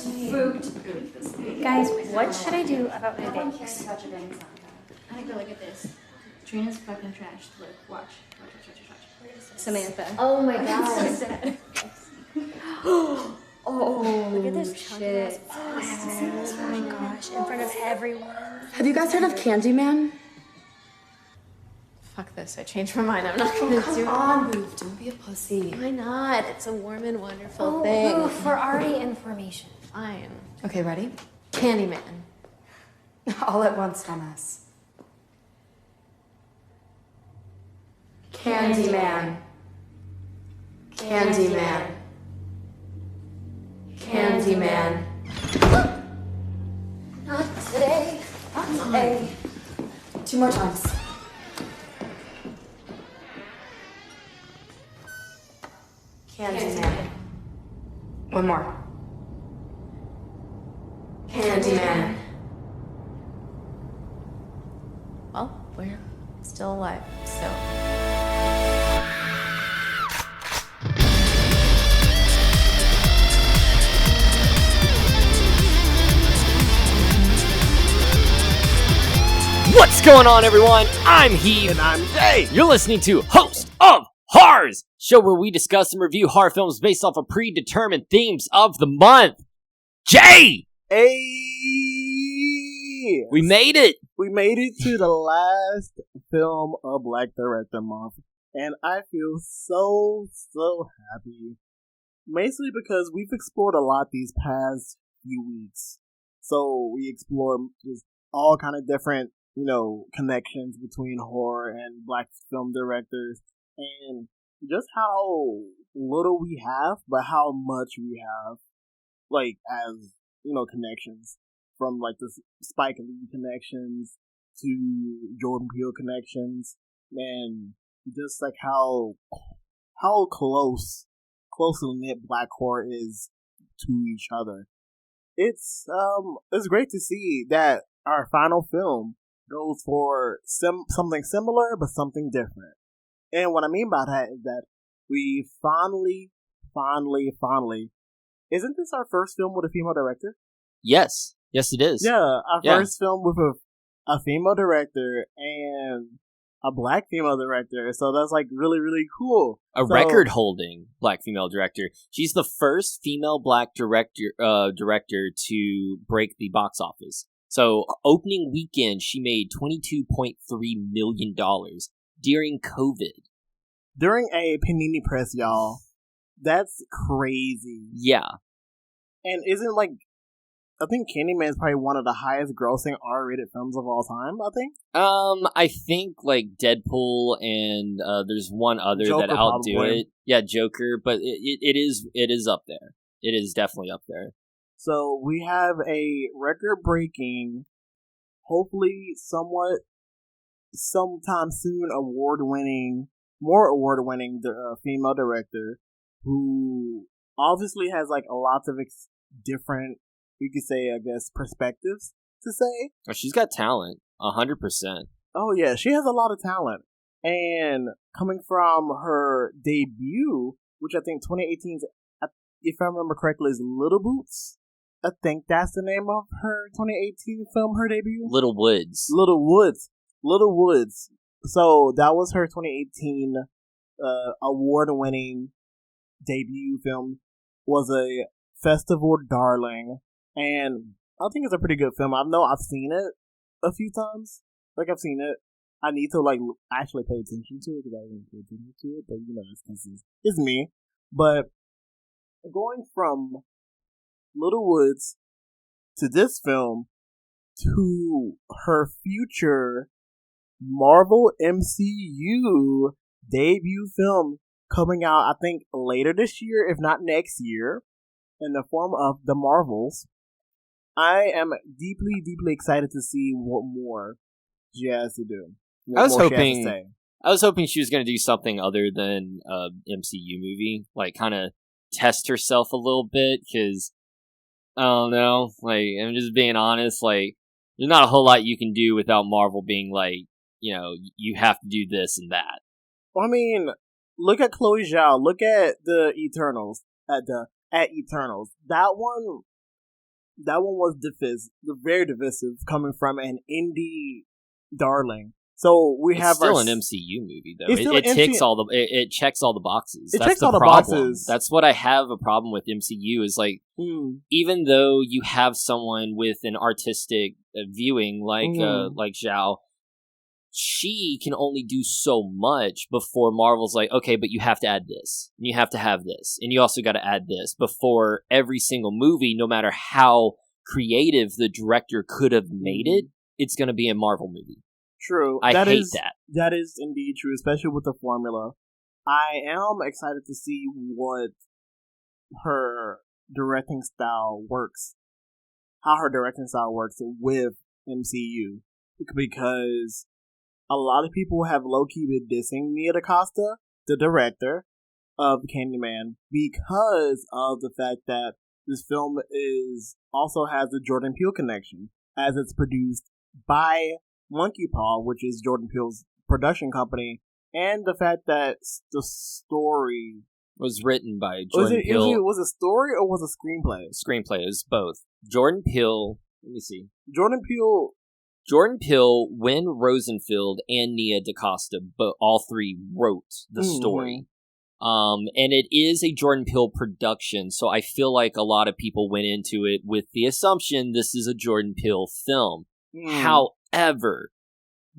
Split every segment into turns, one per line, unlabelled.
fruit. Guys, what should I do about my bangs?
I think look at this. Trina's fucking trashed. Look, watch.
Samantha.
Oh my god.
Oh, look at this chunky ass. I have to see this. Oh my gosh, in front of everyone.
Have you guys heard of Candyman?
Fuck this. I changed my mind. I'm not gonna do it.
Come on, Boof. Don't be a pussy.
Why not? It's a warm and wonderful thing.
Oh, for already information.
Fine.
Okay, ready?
Candyman.
All at once, dumbass. Candyman. Candyman. Candyman.
Not today. Not today.
2 more times. Candyman. 1 more. Candyman.
Well, we're still alive, so.
What's going on, everyone? I'm Heath.
And I'm Jay.
You're listening to Host of Horrors, show where we discuss and review horror films based off of predetermined themes of the month. Jay!
Hey!
We made it!
We made it to the last film of Black Director Month. And I feel so happy. Mostly because we've explored a lot these past few weeks. So we explored just all kind of different, connections between horror and Black film directors. And just how little we have, but how much we have, as, connections. From, the Spike Lee connections to Jordan Peele connections. And just, how closely knit Black horror is to each other. It's great to see that our final film goes for something similar, but something different. And what I mean by that is that we finally, isn't this our first film with a female director?
Yes, it is.
Yeah, our first film with a female director and a Black female director. So that's really, really cool.
Record-holding Black female director. She's the first female Black director to break the box office. So, opening weekend, she made $22.3 million during COVID.
During a Panini Press, y'all. That's crazy.
Yeah.
And isn't, I think Candyman is probably one of the highest grossing R-rated films of all time, I think.
I think, Deadpool and there's one other
Joker,
that outdo
probably.
it. Yeah, Joker, but it is up there. It is definitely up there.
So we have a record-breaking, hopefully sometime soon more award-winning female director who obviously has a lot of different, you could say, I guess, perspectives to say.
Oh, she's got talent, 100%.
Oh yeah, she has a lot of talent. And coming from her debut, which I think 2018's, if I remember correctly, is Little Boots. I think that's the name of her 2018 film, her debut.
Little Woods.
Little Woods. So that was her 2018 award-winning debut film. Was a festival darling, and I think it's a pretty good film. I know I've seen it a few times. I've seen it. I need to actually pay attention to it because I didn't pay attention to it. But it's me. But going from Little Woods to this film to her future Marvel MCU debut film coming out, I think, later this year, if not next year, in the form of The Marvels. I am deeply, deeply excited to see what more she has to do.
I was hoping she was going to do something other than MCU movie, kind of test herself a little bit, because I don't know, I'm just being honest, there's not a whole lot you can do without Marvel being you have to do this and that.
Well, I mean, look at Chloe Zhao, look at the Eternals, at Eternals. That one that one was very divisive, coming from an indie darling. So we have
still an MCU movie though.
It's still
It
an
ticks all the it checks all the boxes.
It
That's
checks
the
all the
problem.
boxes.
That's what I have a problem with MCU is like even though you have someone with an artistic viewing like Zhao, she can only do so much before Marvel's like, okay, but you have to add this, and you have to have this, and you also got to add this before every single movie, no matter how creative the director could have made it, it's going to be a Marvel movie.
True.
I hate that.
That is indeed true, especially with the formula. I am excited to see what her directing style works. How her directing style works with MCU. Because a lot of people have low-key been dissing Nia DaCosta, the director of Candyman, because of the fact that this film also has the Jordan Peele connection, as it's produced by Monkey Paw, which is Jordan Peele's production company, and the fact that the story
was written by Jordan Peele.
Was it a story or was it a screenplay?
Screenplay is both. Jordan Peele. Let me see.
Jordan Peele, Win
Rosenfeld, and Nia DaCosta, but all three wrote the story. And it is a Jordan Peele production, so I feel like a lot of people went into it with the assumption this is a Jordan Peele film. However,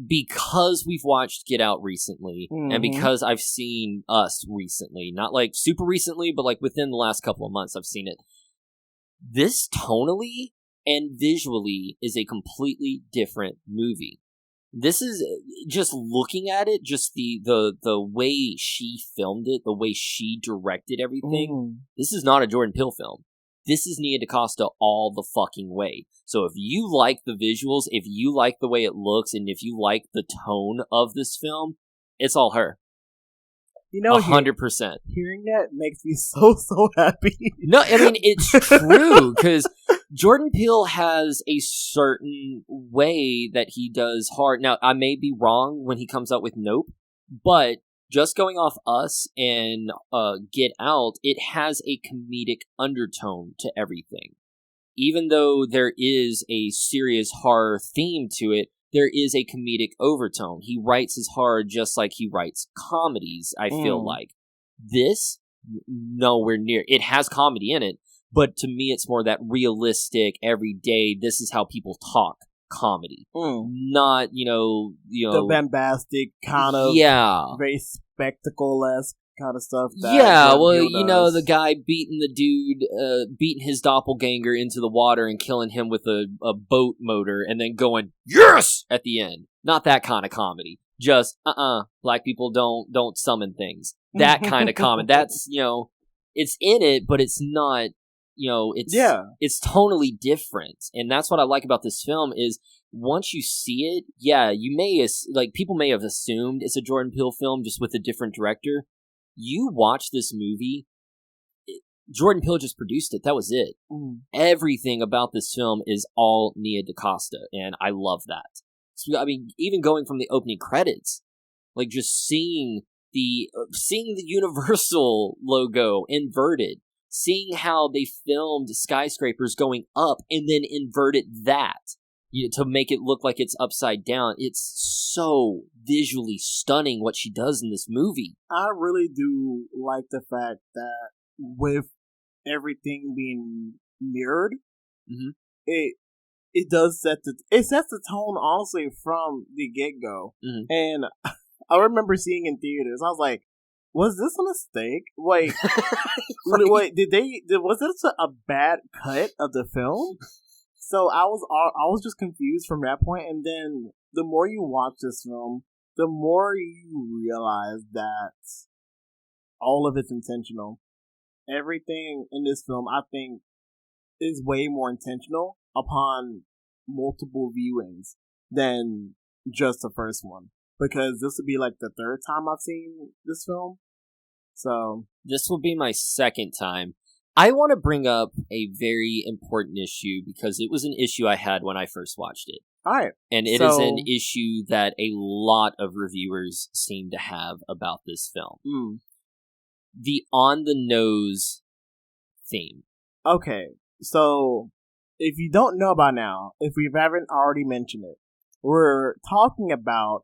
because we've watched Get Out recently, and because I've seen Us recently, not like super recently, but like within the last couple of months I've seen it, this tonally and visually is a completely different movie. This is just looking at it, just the way she filmed it, the way she directed everything. This is not a Jordan Peele film. This is Nia DaCosta all the fucking way. So if you like the visuals, if you like the way it looks, and if you like the tone of this film, it's all her. 100%.
Hearing that makes me so happy.
No, I mean, it's true, because Jordan Peele has a certain way that he does horror. Now, I may be wrong when he comes out with Nope, but just going off Us and Get Out, it has a comedic undertone to everything. Even though there is a serious horror theme to it, there is a comedic overtone. He writes his horror just like he writes comedies, I feel like. This, nowhere near. It has comedy in it, but to me it's more that realistic, everyday, this is how people talk comedy. Not, the
bombastic kind of very spectacle-esque kind of stuff.
The guy beating beating his doppelganger into the water and killing him with a boat motor and then going, yes! At the end. Not that kind of comedy. Just, black people don't summon things. That kind of comedy. That's, it's in it, but it's not, it's tonally different. And that's what I like about this film is once you see it, you may, people may have assumed it's a Jordan Peele film just with a different director. You watch this movie, Jordan Peele just produced it. That was it. Everything about this film is all Nia DaCosta, and I love that. So, I mean, even going from the opening credits, like just seeing the Universal logo inverted, seeing how they filmed skyscrapers going up and then inverted that to make it look like it's upside down. It's so visually stunning what she does in this movie.
I really do like the fact that with everything being mirrored, it sets the tone honestly from the get-go. And I remember seeing in theaters, I was like, was this a mistake? Wait, was this a bad cut of the film? So I was just confused from that point, and then the more you watch this film, the more you realize that all of it's intentional. Everything in this film, I think, is way more intentional upon multiple viewings than just the first one. Because this would be like the third time I've seen this film. So
this will be my second time. I want to bring up a very important issue because it was an issue I had when I first watched it.
All right.
And it is an issue that a lot of reviewers seem to have about this film. The on-the-nose theme.
Okay. So if you don't know by now, if we haven't already mentioned it, we're talking about,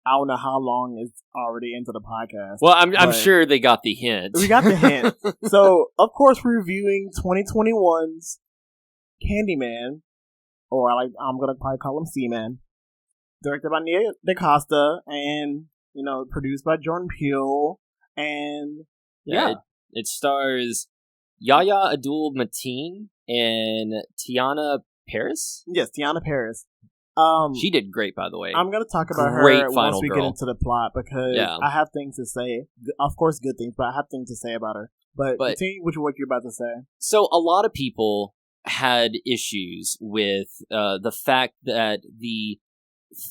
I don't know how long it's already into the podcast.
Well, I'm sure they got the hint.
We got the hint. So, of course, we're reviewing 2021's Candyman, or I'm gonna probably call him C-Man, directed by DaCOsta, and produced by Jordan Peele, and yeah.
It stars Yahya Abdul-Mateen and Tiana Paris.
Yes, Tiana Paris.
She did great, by the way.
I'm going to talk about
Great
her
final
once we
girl.
get into the plot, because I have things to say. Of course, good things, but I have things to say about her. But continue with what you're about to say.
So a lot of people had issues with the fact that the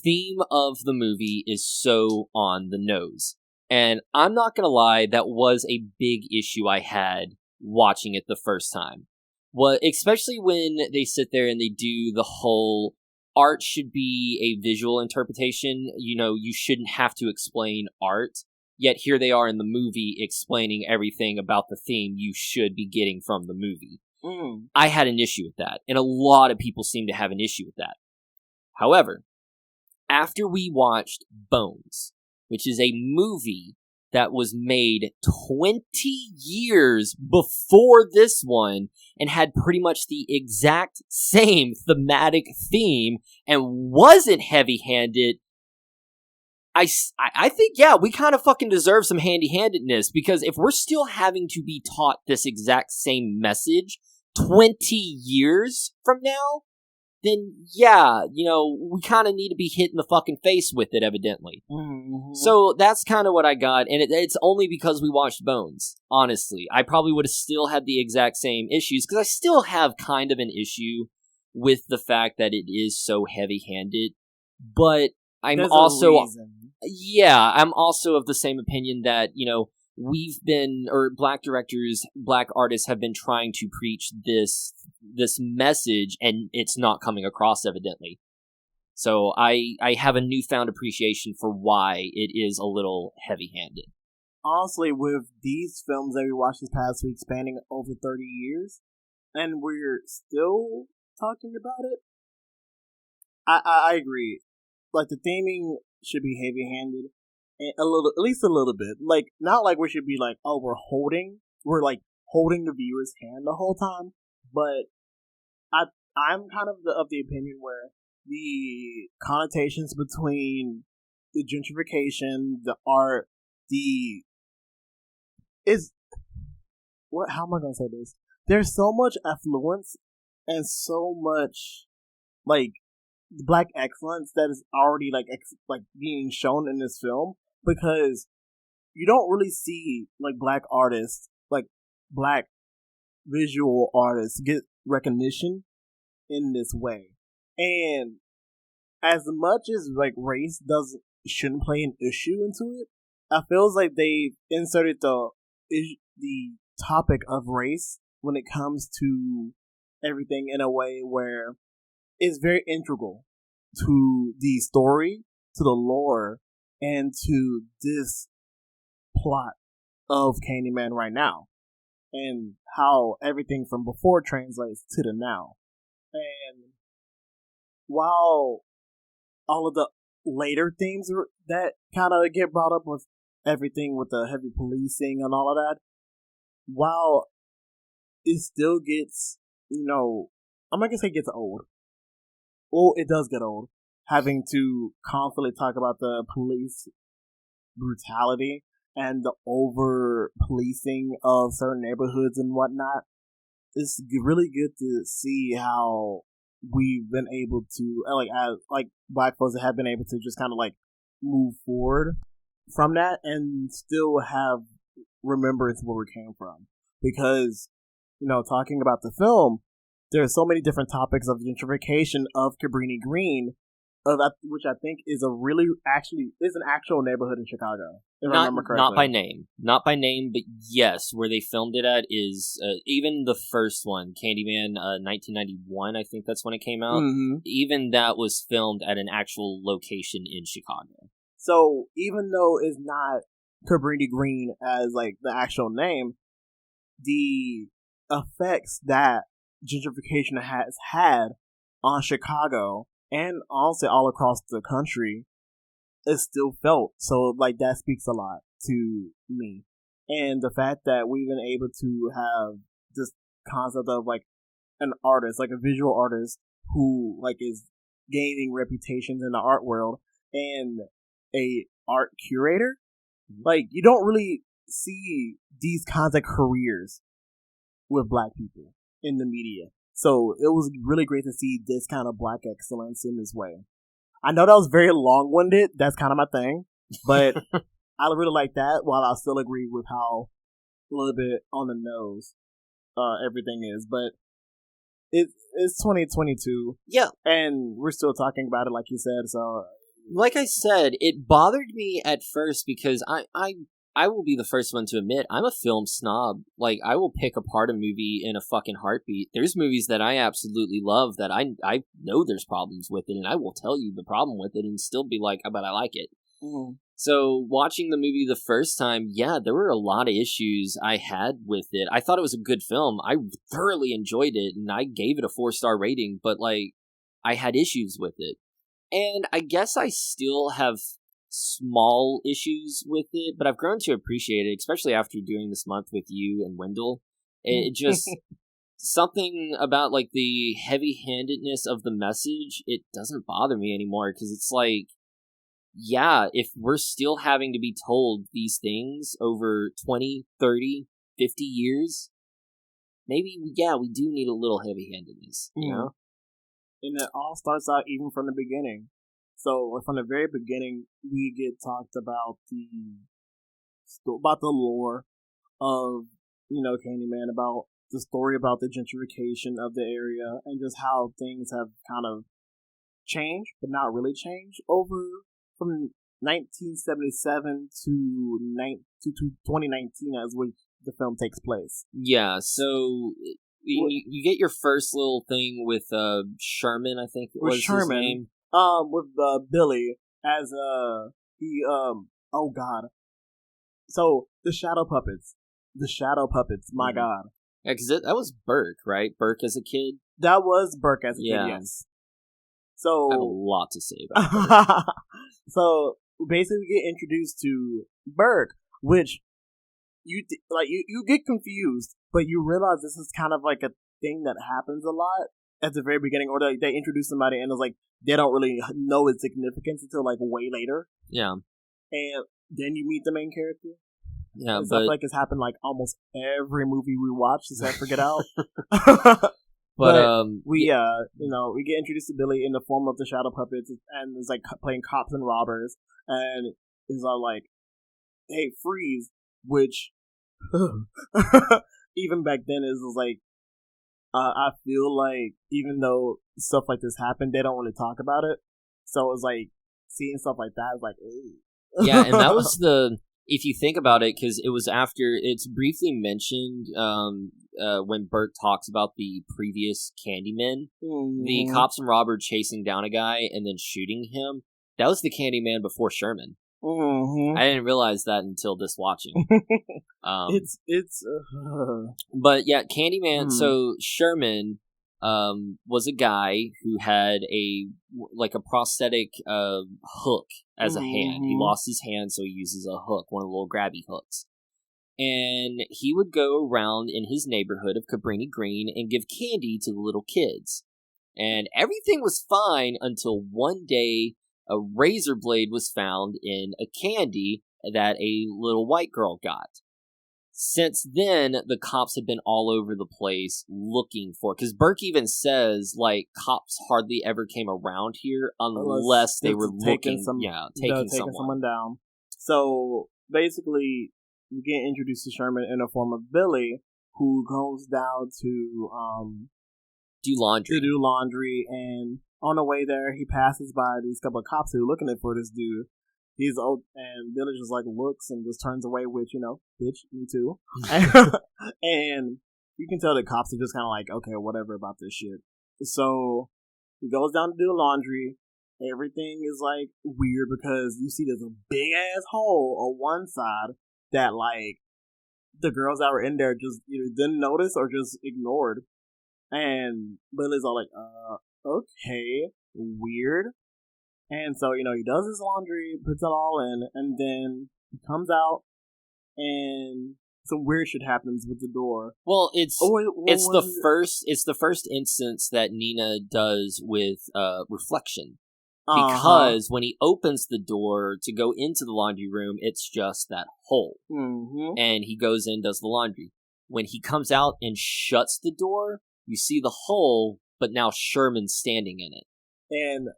theme of the movie is so on the nose. And I'm not going to lie, that was a big issue I had watching it the first time. Well, especially when they sit there and they do the whole art should be a visual interpretation. You shouldn't have to explain art. Yet here they are in the movie explaining everything about the theme you should be getting from the movie. I had an issue with that, and a lot of people seem to have an issue with that. However, after we watched Bones, which is a movie that was made 20 years before this one and had pretty much the exact same thematic theme and wasn't heavy-handed, I think, yeah, we kind of fucking deserve some handy-handedness, because if we're still having to be taught this exact same message 20 years from now, then yeah, we kind of need to be hit in the fucking face with it, evidently. Mm-hmm. So that's kind of what I got, and it's only because we watched Bones, honestly. I probably would have still had the exact same issues, because I still have kind of an issue with the fact that it is so heavy-handed, but I'm also of the same opinion that, black directors, black artists have been trying to preach this message, and it's not coming across, evidently. So I have a newfound appreciation for why it is a little heavy-handed.
Honestly, with these films that we watched this past week spanning over 30 years, and we're still talking about it, I agree. Like, the theming should be heavy-handed, and at least a little bit. Like, not like we should be like, oh, we're holding the viewer's hand the whole time. But I'm kind of of the opinion where the connotations between the gentrification, the art, how am I gonna say this? There's so much affluence and so much like black excellence that is already like being shown in this film, because you don't really see like black artists, like black visual artists, get recognition in this way. And as much as like race shouldn't play an issue into it, I feels like they inserted the topic of race when it comes to everything in a way where it's very integral to the story, to the lore, and to this plot of Candyman right now, and how everything from before translates to the now. And while all of the later themes that kind of get brought up with everything with the heavy policing and all of that, while it still gets, I'm not gonna say it gets old. Well, it does get old, having to constantly talk about the police brutality and the over policing of certain neighborhoods and whatnot. It's really good to see how we've been able to, as black folks have been able to just kind of like move forward from that and still have remembrance of where we came from. Because, talking about the film, there are so many different topics of gentrification of Cabrini Green, which I think is is an actual neighborhood in Chicago, if I remember correctly.
Not by name, but yes, where they filmed it at is even the first one, Candyman, 1991. I think that's when it came out. Mm-hmm. Even that was filmed at an actual location in Chicago.
So even though it's not Cabrini Green as like the actual name, the effects that gentrification has had on Chicago and honestly all across the country is still felt. So like that speaks a lot to me. And the fact that we've been able to have this concept of like an artist, like a visual artist who like is gaining reputations in the art world and a art curator, like you don't really see these kinds of careers with black people in the media. So it was really great to see this kind of black excellence in this way. I know that was very long-winded. That's kind of my thing, but I really like that. While I still agree with how a little bit on the nose everything is, but it's 2022.
Yeah,
and we're still talking about it, like you said. So,
like I said, it bothered me at first because I will be the first one to admit I'm a film snob. Like, I will pick apart a movie in a fucking heartbeat. There's movies that I absolutely love that I know there's problems with it, and I will tell you the problem with it and still be like, but I like it.
mm.
So, watching the movie the first time, yeah, there were a lot of issues I had with it. I thought it was a good film. I thoroughly enjoyed it, and I gave it a 4-star rating, but, like, I had issues with it. And I guess I still have small issues with it, but I've grown to appreciate it, especially after doing this month with you and Wendell. It just something about like the heavy-handedness of the message, it doesn't bother me anymore, because it's like, yeah, if we're still having to be told these things over 20, 30, 50 years, maybe, yeah, we do need a little heavy-handedness, you know?
And it all starts out even from the beginning. So from the very beginning, we get talked about the lore of, you know, Candyman, about the story about the gentrification of the area, and just how things have kind of changed, but not really changed over from 1977 to 2019, as which the film takes place.
Yeah, so you get your first little thing with Sherman, I think it was his name.
With Billy as oh god. So the shadow puppets, my god.
Yeah, because that was Burke, right? Burke as a kid.
That was Burke as a kid, yes. So
I have a lot to say about Burke.
So basically, we get introduced to Burke, which you get confused, but you realize this is kind of like a thing that happens a lot at the very beginning, or they introduce somebody and it's like they don't really know its significance until like way later.
Yeah, and
then you meet the main character.
Yeah,
and stuff like it's happened like almost every movie we watch. Does that forget out? But we get introduced to Billy in the form of the shadow puppets, and it's like playing cops and robbers, and is all like, "Hey, freeze!" Which even back then is like, I feel like even though stuff like this happened, they don't really talk about it. So it's like seeing stuff like that is like, ew.
Yeah, and that was if you think about it, because it was after, it's briefly mentioned when Bert talks about the previous Candyman, the cops and robber chasing down a guy and then shooting him. That was the Candyman before Sherman. I didn't realize that until this watching. But yeah, Candyman. So Sherman was a guy who had a prosthetic hook as a hand. He lost his hand, so he uses a hook, one of the little grabby hooks. And he would go around in his neighborhood of Cabrini Green and give candy to the little kids. And everything was fine until one day a razor blade was found in a candy that a little white girl got. Since then, the cops have been all over the place looking for it. Because Burke even says, like, cops hardly ever came around here unless they were taking
someone down. So, basically, you get introduced to Sherman in the form of Billy, who goes down to
do laundry, and on the way there, he passes by these couple of cops who are looking for this dude. He's old, and Billy just like looks and just turns away, which, you know, bitch, me too. And you can tell the cops are just kind of like, okay, whatever about this shit. So he goes down to do laundry. Everything is like weird because you see there's a big ass hole on one side that like the girls that were in there just either didn't notice or just ignored.
And Billy's all like, okay, weird. And so, he does his laundry, puts it all in, and then he comes out, and some weird shit happens with the door.
Well, it's the first instance that Nina does with reflection. Because when he opens the door to go into the laundry room, it's just that hole.
Mm-hmm.
And he goes in, does the laundry. When he comes out and shuts the door, you see the hole, but now Sherman's standing in it.
And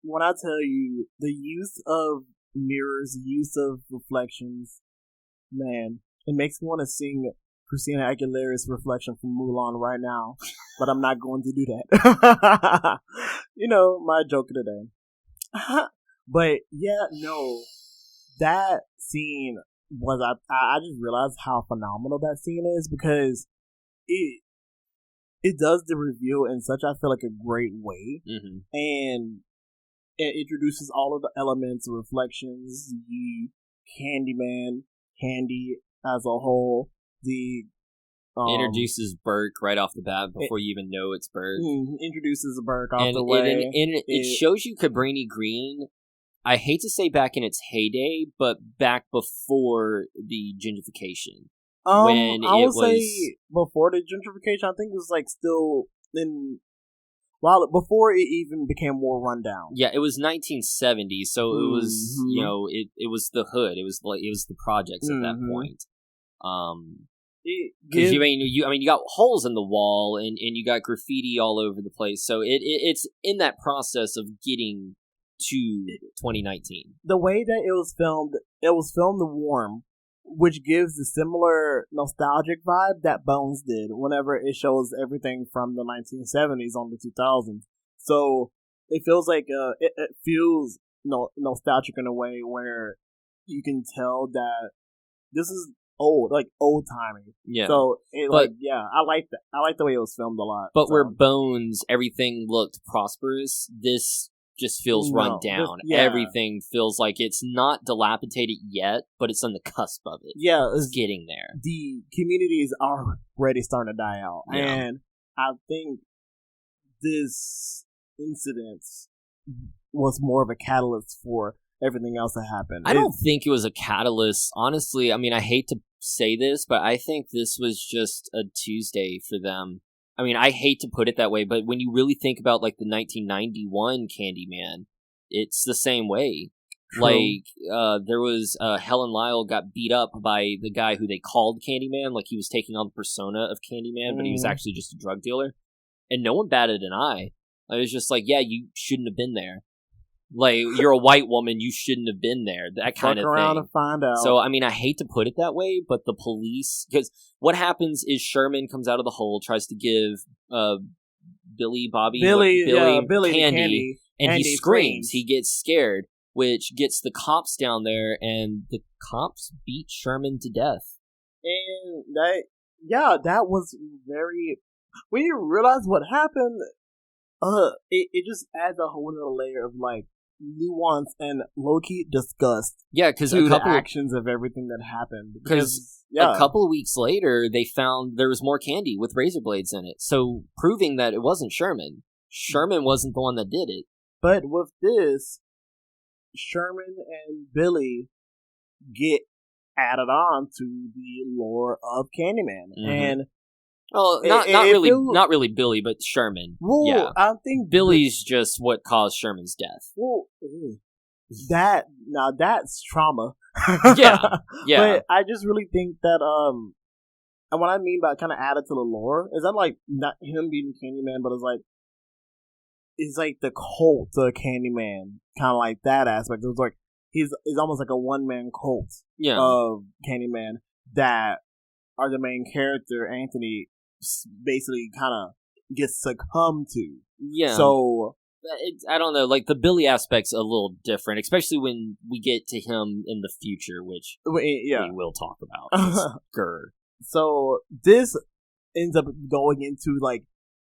when I tell you, the use of mirrors, use of reflections, man, it makes me want to sing Christina Aguilera's Reflection from Mulan right now. But I'm not going to do that. My joke of the day. But yeah, no, that scene was, I just realized how phenomenal that scene is, because it does the reveal in such, I feel like, a great way.
Mm-hmm.
And it introduces all of the elements, reflections, the Candyman, Candy as a whole, the
introduces Burke right off the bat before you even know it's Burke.
Introduces Burke off the way.
It shows you Cabrini Green, I hate to say back in its heyday, but back before the gentrification.
I would say before the gentrification, I think it was like still in, before it even became more rundown.
Yeah, it was 1970, so it was, it was the hood. It was the projects at that point. Because you got holes in the wall and you got graffiti all over the place. So it's in that process of getting to 2019.
The way that it was filmed warm, which gives a similar nostalgic vibe that Bones did whenever it shows everything from the 1970s on the 2000s. So it feels like it feels nostalgic in a way where you can tell that this is old timey.
Yeah.
So I like that. I like the way it was filmed a lot.
But where Bones, everything looked prosperous, this just feels run down. Everything feels like it's not dilapidated yet, but it's on the cusp of it.
Yeah,
it's getting there.
The communities are already starting to die out, and I think this incident was more of a catalyst for everything else that happened.
I don't think it was a catalyst, honestly. I mean, I hate to say this, but I think this was just a Tuesday for them. I mean, I hate to put it that way, but when you really think about like the 1991 Candyman, it's the same way. True. Like, there was Helen Lyle got beat up by the guy who they called Candyman, like he was taking on the persona of Candyman, but he was actually just a drug dealer, and no one batted an eye. I was just like, yeah, you shouldn't have been there. Like, you're a white woman, you shouldn't have been there. That kind of thing. Fuck around and
find out.
So, I mean, I hate to put it that way, but the police... Because what happens is Sherman comes out of the hole, tries to give Billy candy, and he screams. He gets scared, which gets the cops down there, and the cops beat Sherman to death.
And that was very... When you realize what happened, it just adds a whole other layer of, like, nuance and low-key disgust.
Yeah, because
the actions of everything that happened.
Because a couple of weeks later, they found there was more candy with razor blades in it. So, proving that it wasn't Sherman. Sherman wasn't the one that did it.
But with this, Sherman and Billy get added on to the lore of Candyman. Mm-hmm. And
not really Billy, but Sherman.
Well,
yeah.
I think
Billy's just what caused Sherman's death.
Well, that's trauma.
yeah.
But I just really think that and what I mean by kind of added to the lore is that like not him being Candyman, but it's like the cult of Candyman, kind of like that aspect. It was like he's almost like a one-man cult of Candyman that are the main character, Anthony, basically kind of gets succumbed to. Yeah. So
I don't know, like the Billy aspect's a little different, especially when we get to him in the future, which we will talk about.
So this ends up going into, like,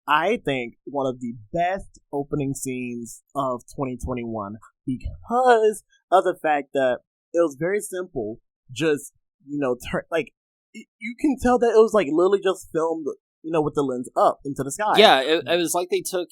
I think one of the best opening scenes of 2021 because of the fact that it was very simple. Just, you can tell that it was like literally just filmed with the lens up into the sky.
Yeah, it was like they took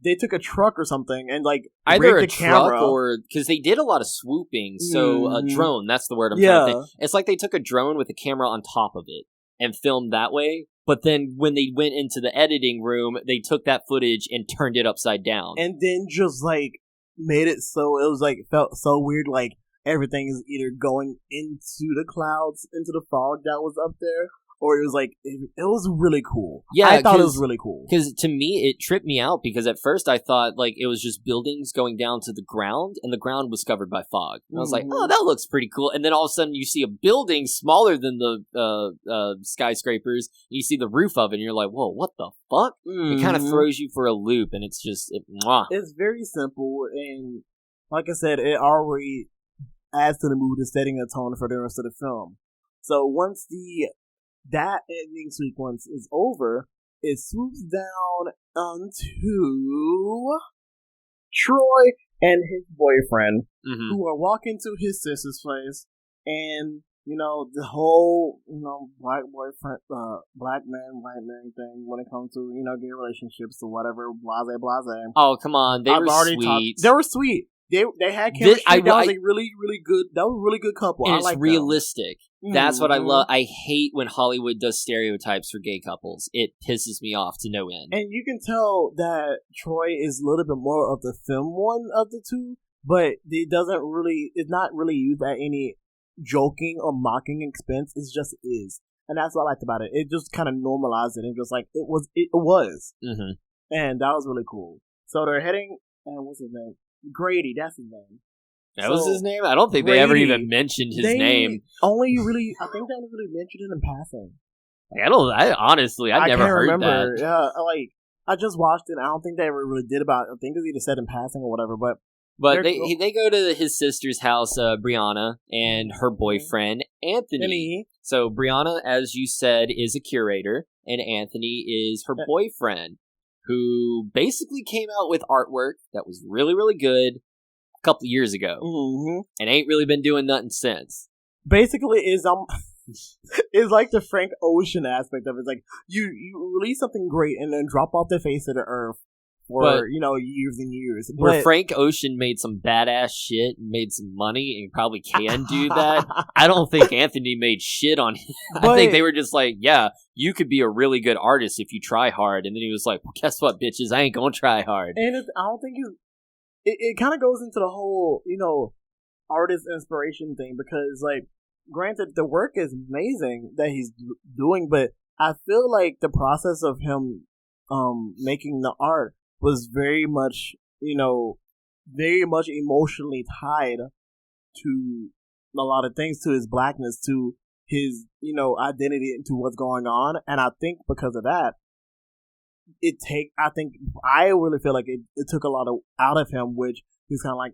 they took a truck or something and like
either
rigged
a
the
truck
camera.
or because they did a lot of swooping. So a drone, that's the word I'm trying to think. It's like they took a drone with a camera on top of it and filmed that way. But then when they went into the editing room, they took that footage and turned it upside down.
And then just like made it so it was like felt so weird, like everything is either going into the clouds, into the fog that was up there, or it was like it was really cool.
Yeah,
I thought it was really cool.
Because to me, it tripped me out because at first I thought like it was just buildings going down to the ground, and the ground was covered by fog. And I was like, oh, that looks pretty cool. And then all of a sudden you see a building smaller than the skyscrapers. And you see the roof of it, and you're like, whoa, what the fuck? It kind of throws you for a loop, and it's just
It's very simple, and like I said, it already adds to the mood and setting a tone for the rest of the film. So once that ending sequence is over, it swoops down onto Troy and his boyfriend, who are walking to his sister's place, and the whole black boyfriend, black man, white man thing when it comes to gay relationships or whatever, blase.
Oh, come on, they were sweet.
They were sweet. They had chemistry. That was a really, really good. That was a really good couple.
And
I
it's
like
realistic. That's what I love. I hate when Hollywood does stereotypes for gay couples. It pisses me off to no end.
And you can tell that Troy is a little bit more of the film one of the two, but it's not really used at any joking or mocking expense. It just is. And that's what I liked about it. It just kind of normalized it and just like it was. And that was really cool. So they're heading, and what's his name? Grady, that's his name.
That was his name? I don't think they ever even mentioned his name.
I think they only really mentioned it in passing.
I never heard
remember.
that.
Yeah, I just watched it. I don't think they ever really did about it. I think it was either said in passing or whatever, but
they go to his sister's house, Brianna, and her boyfriend, Anthony. So Brianna, as you said, is a curator, and Anthony is her boyfriend, who basically came out with artwork that was really, really good a couple years ago, and ain't really been doing nothing since.
Basically, it's like the Frank Ocean aspect of it. It's like you release something great and then drop off the face of the earth for years and years.
Where Frank Ocean made some badass shit and made some money and probably can do that, I don't think Anthony made shit on him. I think they were just like, yeah, you could be a really good artist if you try hard. And then he was like, well, guess what, bitches? I ain't gonna try hard.
And I don't think it kind of goes into the whole, artist inspiration thing, because, like, granted, the work is amazing that he's doing, but I feel like the process of him making the art was very much emotionally tied to a lot of things, to his blackness, to his, identity, and to what's going on. And I think because of that, I really feel like it took a lot out of him, which he's kind of like,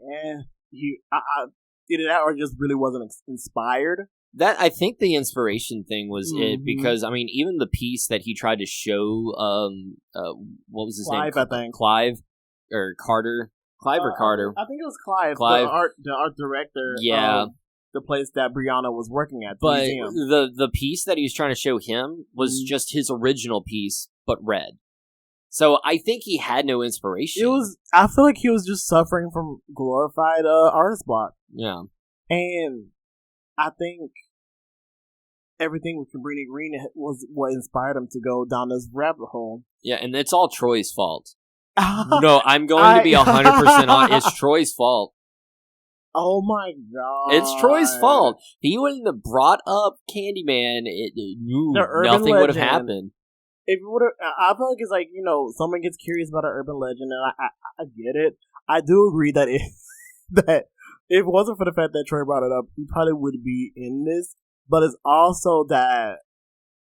either that or just really wasn't inspired.
That, I think the inspiration thing was it, because, I mean, even the piece that he tried to show, what was his name?
Clive, I think.
Clive, or Carter. Clive or Carter?
I think it was Clive. The art director.
Yeah.
The place that Brianna was working at, the
but
museum.
the piece that he was trying to show him was just his original piece, but red. So I think he had no inspiration.
I feel like he was just suffering from glorified artist block.
Yeah.
And I think everything with Cabrini Green was what inspired him to go down this rabbit hole.
Yeah, and it's all Troy's fault. No, I'm going to be 100% on. It's Troy's fault.
Oh my god.
It's Troy's fault. He wouldn't have brought up Candyman. Nothing would have happened.
If it would have, I feel like it's like, someone gets curious about an urban legend, and I get it. I do agree that if it wasn't for the fact that Troy brought it up, he probably would be in this. But it's also that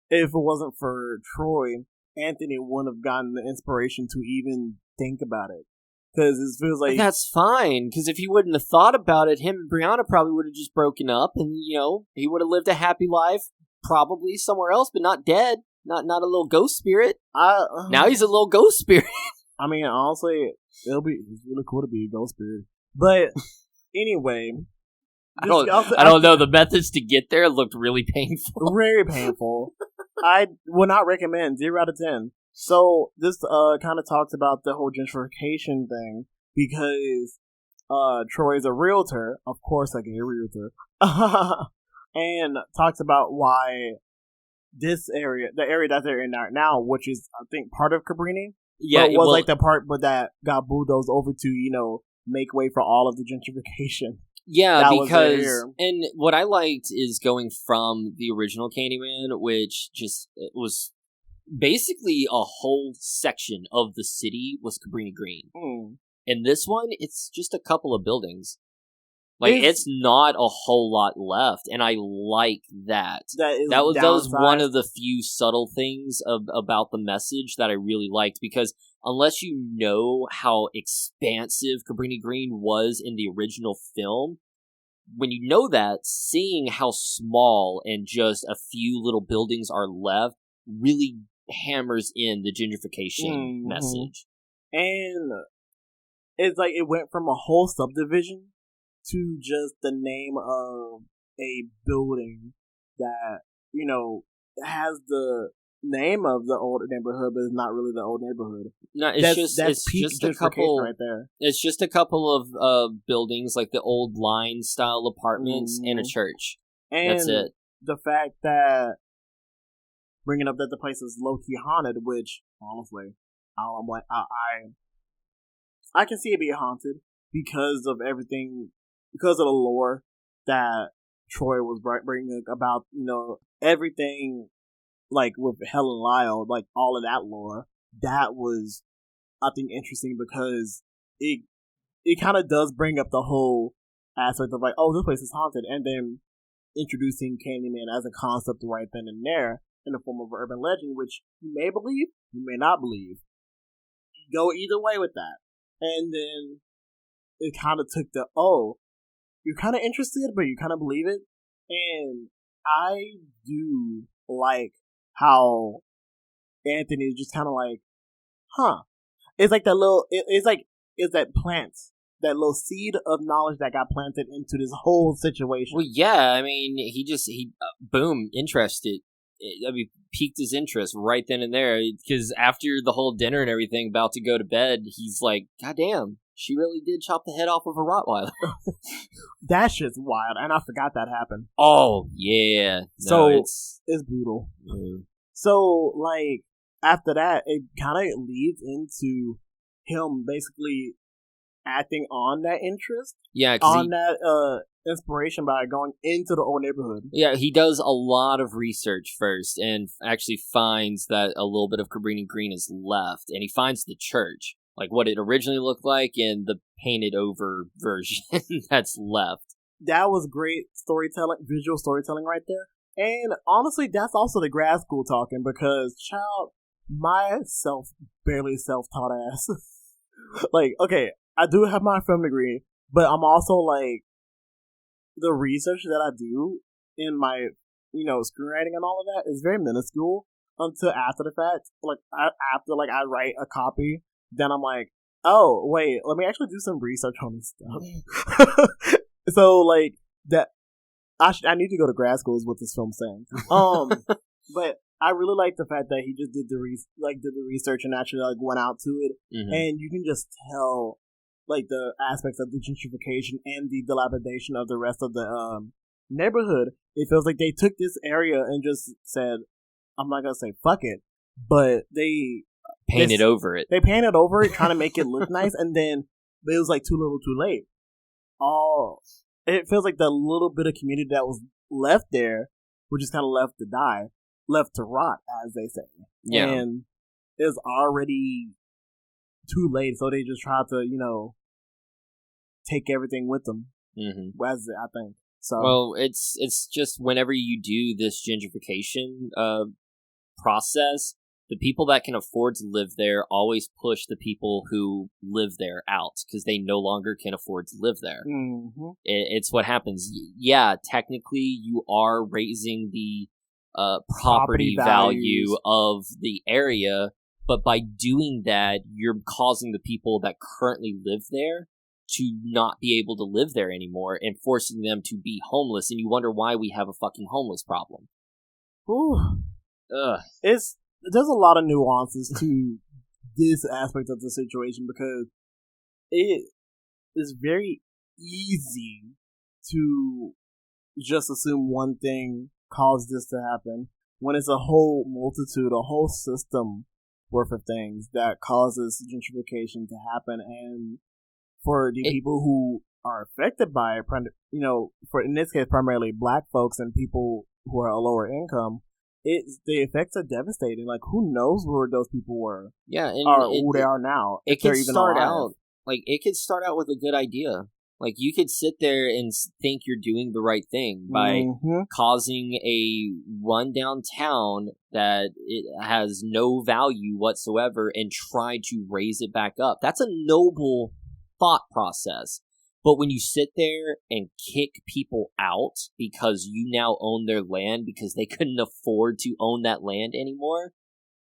if it wasn't for Troy, Anthony wouldn't have gotten the inspiration to even think about it. Because it feels like...
That's fine, because if he wouldn't have thought about it, him and Brianna probably would have just broken up, and, he would have lived a happy life, probably somewhere else, but not dead. Not a little ghost spirit. Now he's a little ghost spirit.
I mean, honestly, it's really cool to be a ghost spirit. But anyway,
I don't know. The methods to get there looked really painful.
Very painful. I would not recommend. 0 out of 10. So this kind of talks about the whole gentrification thing because Troy is a realtor, of course, like a realtor, and talks about why this area, the area that they're in right now, which is I think part of Cabrini, was like the part but that got bulldozed over to make way for all of the gentrification.
Yeah, because and what I liked is going from the original Candyman, which just it was basically a whole section of the city was Cabrini Green. In this one, it's just a couple of buildings. Like it's not a whole lot left, and I like that. That was one of the few subtle things about the message that I really liked, because unless you know how expansive Cabrini Green was in the original film, when you know that, seeing how small and just a few little buildings are left really hammers in the gentrification message. And
it's like it went from a whole subdivision to just the name of a building that, has the name of the old neighborhood, but it's not really the old neighborhood.
No, it's just a couple
right there.
It's just a couple of buildings, like the old line style apartments and a church. And that's it.
The fact that bringing up that the place is low key haunted, which honestly, I'm like, I can see it being haunted because of everything, because of the lore that Troy was bringing about, everything, like with Helen Lyle, like all of that lore, that was, I think, interesting because it kind of does bring up the whole aspect of like, oh, this place is haunted, and then introducing Candyman as a concept right then and there in the form of an urban legend, which you may believe, you may not believe. Go either way with that. And then it kind of took the, you're kind of interested, but you kind of believe it. And I do like how Anthony is just kind of like, it's like that little, it's that plant, that little seed of knowledge that got planted into this whole situation.
Well, yeah, I mean, he boom, interested. I mean, piqued his interest right then and there, because after the whole dinner and everything, about to go to bed, he's like, God damn, she really did chop the head off of a Rottweiler.
That shit's wild, and I forgot that happened.
Oh, yeah.
So, it's brutal. So, like, after that, it kind of leads into him basically acting on that interest.
Yeah,
on that inspiration by going into the old neighborhood.
Yeah, he does a lot of research first and actually finds that a little bit of Cabrini Green is left, and he finds the church, like what it originally looked like, and the painted over version that's left.
That was great storytelling, visual storytelling right there. And honestly, that's also the grad school talking, because my barely self-taught ass, like, okay, I do have my film degree, but I'm also like, the research that I do in my, screenwriting and all of that is very minuscule until after the fact. Like, after I write a copy, then I'm like, oh, wait, let me actually do some research on this stuff. So, like, that, I need to go to grad schools with this film saying. But I really like the fact that he just did the research and actually, went out to it. Mm-hmm. And you can just tell, the aspects of the gentrification and the dilapidation of the rest of the neighborhood. It feels like they took this area and just said, I'm not going to say fuck it, but they
painted over it.
They painted over it, trying to make it look nice, and then it was too little too late. It feels like the little bit of community that was left there, which is kind of left to die, left to rot, as they say.
Yeah.
And it was already too late, so they just tried to, take everything with them.
Mm-hmm.
As I think. So,
well, it's just whenever you do this gentrification process, the people that can afford to live there always push the people who live there out because they no longer can afford to live there.
Mm-hmm.
It's what happens. Yeah, technically you are raising the property value of the area, but by doing that, you're causing the people that currently live there to not be able to live there anymore and forcing them to be homeless, and you wonder why we have a fucking homeless problem.
Ooh.
Ugh.
There's a lot of nuances to this aspect of the situation because it is very easy to just assume one thing caused this to happen when it's a whole multitude, a whole system worth of things that causes gentrification to happen. And for the people who are affected by it, for in this case primarily black folks and people who are a lower income, the effects are devastating. Like, who knows where those people were?
Yeah, and
or who they are now.
It could start out with a good idea. Like, you could sit there and think you're doing the right thing by causing a rundown town that it has no value whatsoever and try to raise it back up. That's a noble thought process. But when you sit there and kick people out because you now own their land because they couldn't afford to own that land anymore,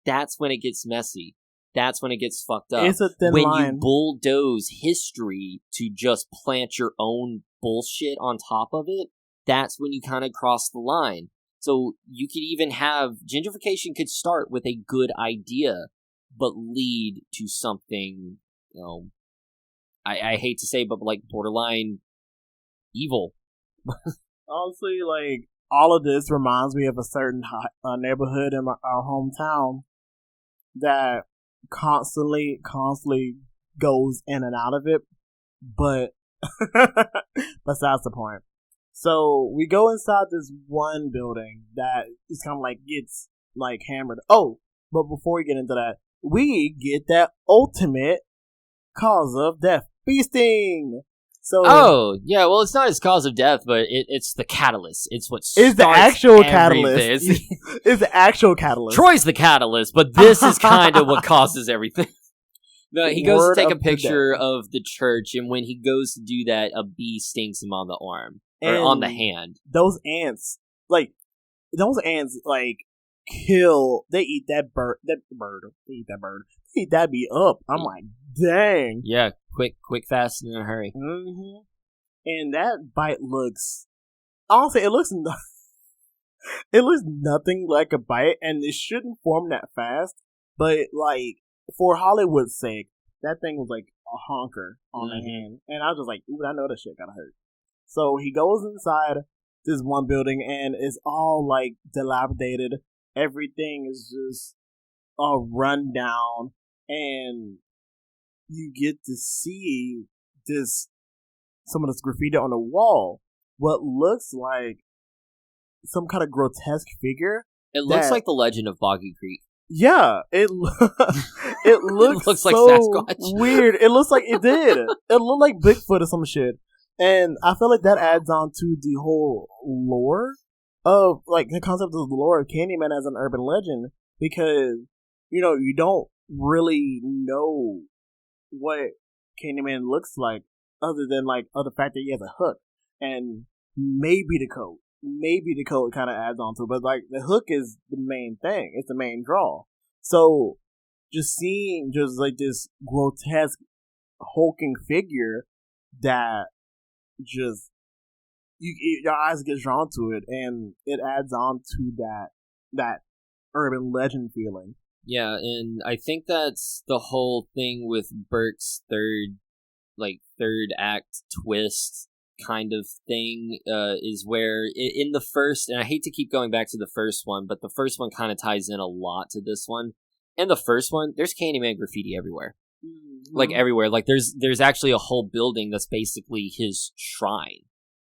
that's when it gets messy. That's when it gets fucked up.
It's a thin
when
line.
You bulldoze history to just plant your own bullshit on top of it, that's when you kind of cross the line. So you could even have gentrification could start with a good idea, but lead to something, I hate to say, but like borderline evil.
Honestly, like, all of this reminds me of a certain neighborhood in our hometown that constantly goes in and out of it, but besides the point. So we go inside this one building that is kind of like gets like hammered. Oh, but before we get into that, we get that ultimate cause of death. Feasting.
So, yeah, well, it's not his cause of death, but it's the catalyst. It's what starts
it's the actual
everything.
catalyst. It's the actual catalyst.
Troy's the catalyst, but this is kind of what causes everything. No, he goes to take a picture of the church, and when he goes to do that, a bee stings him on the arm or on the hand.
Those ants, kill. They eat that bird. They eat that bee up. I'm like, dang.
Yeah, quick, fast, and in a hurry.
Mm-hmm. And that bite looks. Honestly, it looks nothing like a bite, and it shouldn't form that fast. But like, for Hollywood's sake, that thing was like a honker on the hand, and I was just like, ooh, I know that shit gotta hurt. So he goes inside this one building, and it's all like dilapidated. Everything is just run down, and you get to see some of this graffiti on the wall. What looks like some kind of grotesque figure.
It looks like the legend of Boggy Creek.
Yeah, it looks
looks
so
like Sasquatch.
Weird. It looks like it did. It looked like Bigfoot or some shit. And I feel like that adds on to the whole lore of, like, the concept of the lore of Candyman as an urban legend, because, you don't really know what Candyman looks like other than, like, the fact that he has a hook and maybe the coat. Maybe the coat kind of adds on to it, but, like, the hook is the main thing. It's the main draw. So just seeing just like this grotesque hulking figure that just your eyes get drawn to it, and it adds on to that urban legend feeling.
Yeah, and I think that's the whole thing with Burke's third act twist kind of thing, is where in the first, and I hate to keep going back to the first one, but the first one kind of ties in a lot to this one. In the first one, there's Candyman graffiti everywhere. Mm-hmm. Like, everywhere. Like, there's actually a whole building that's basically his shrine.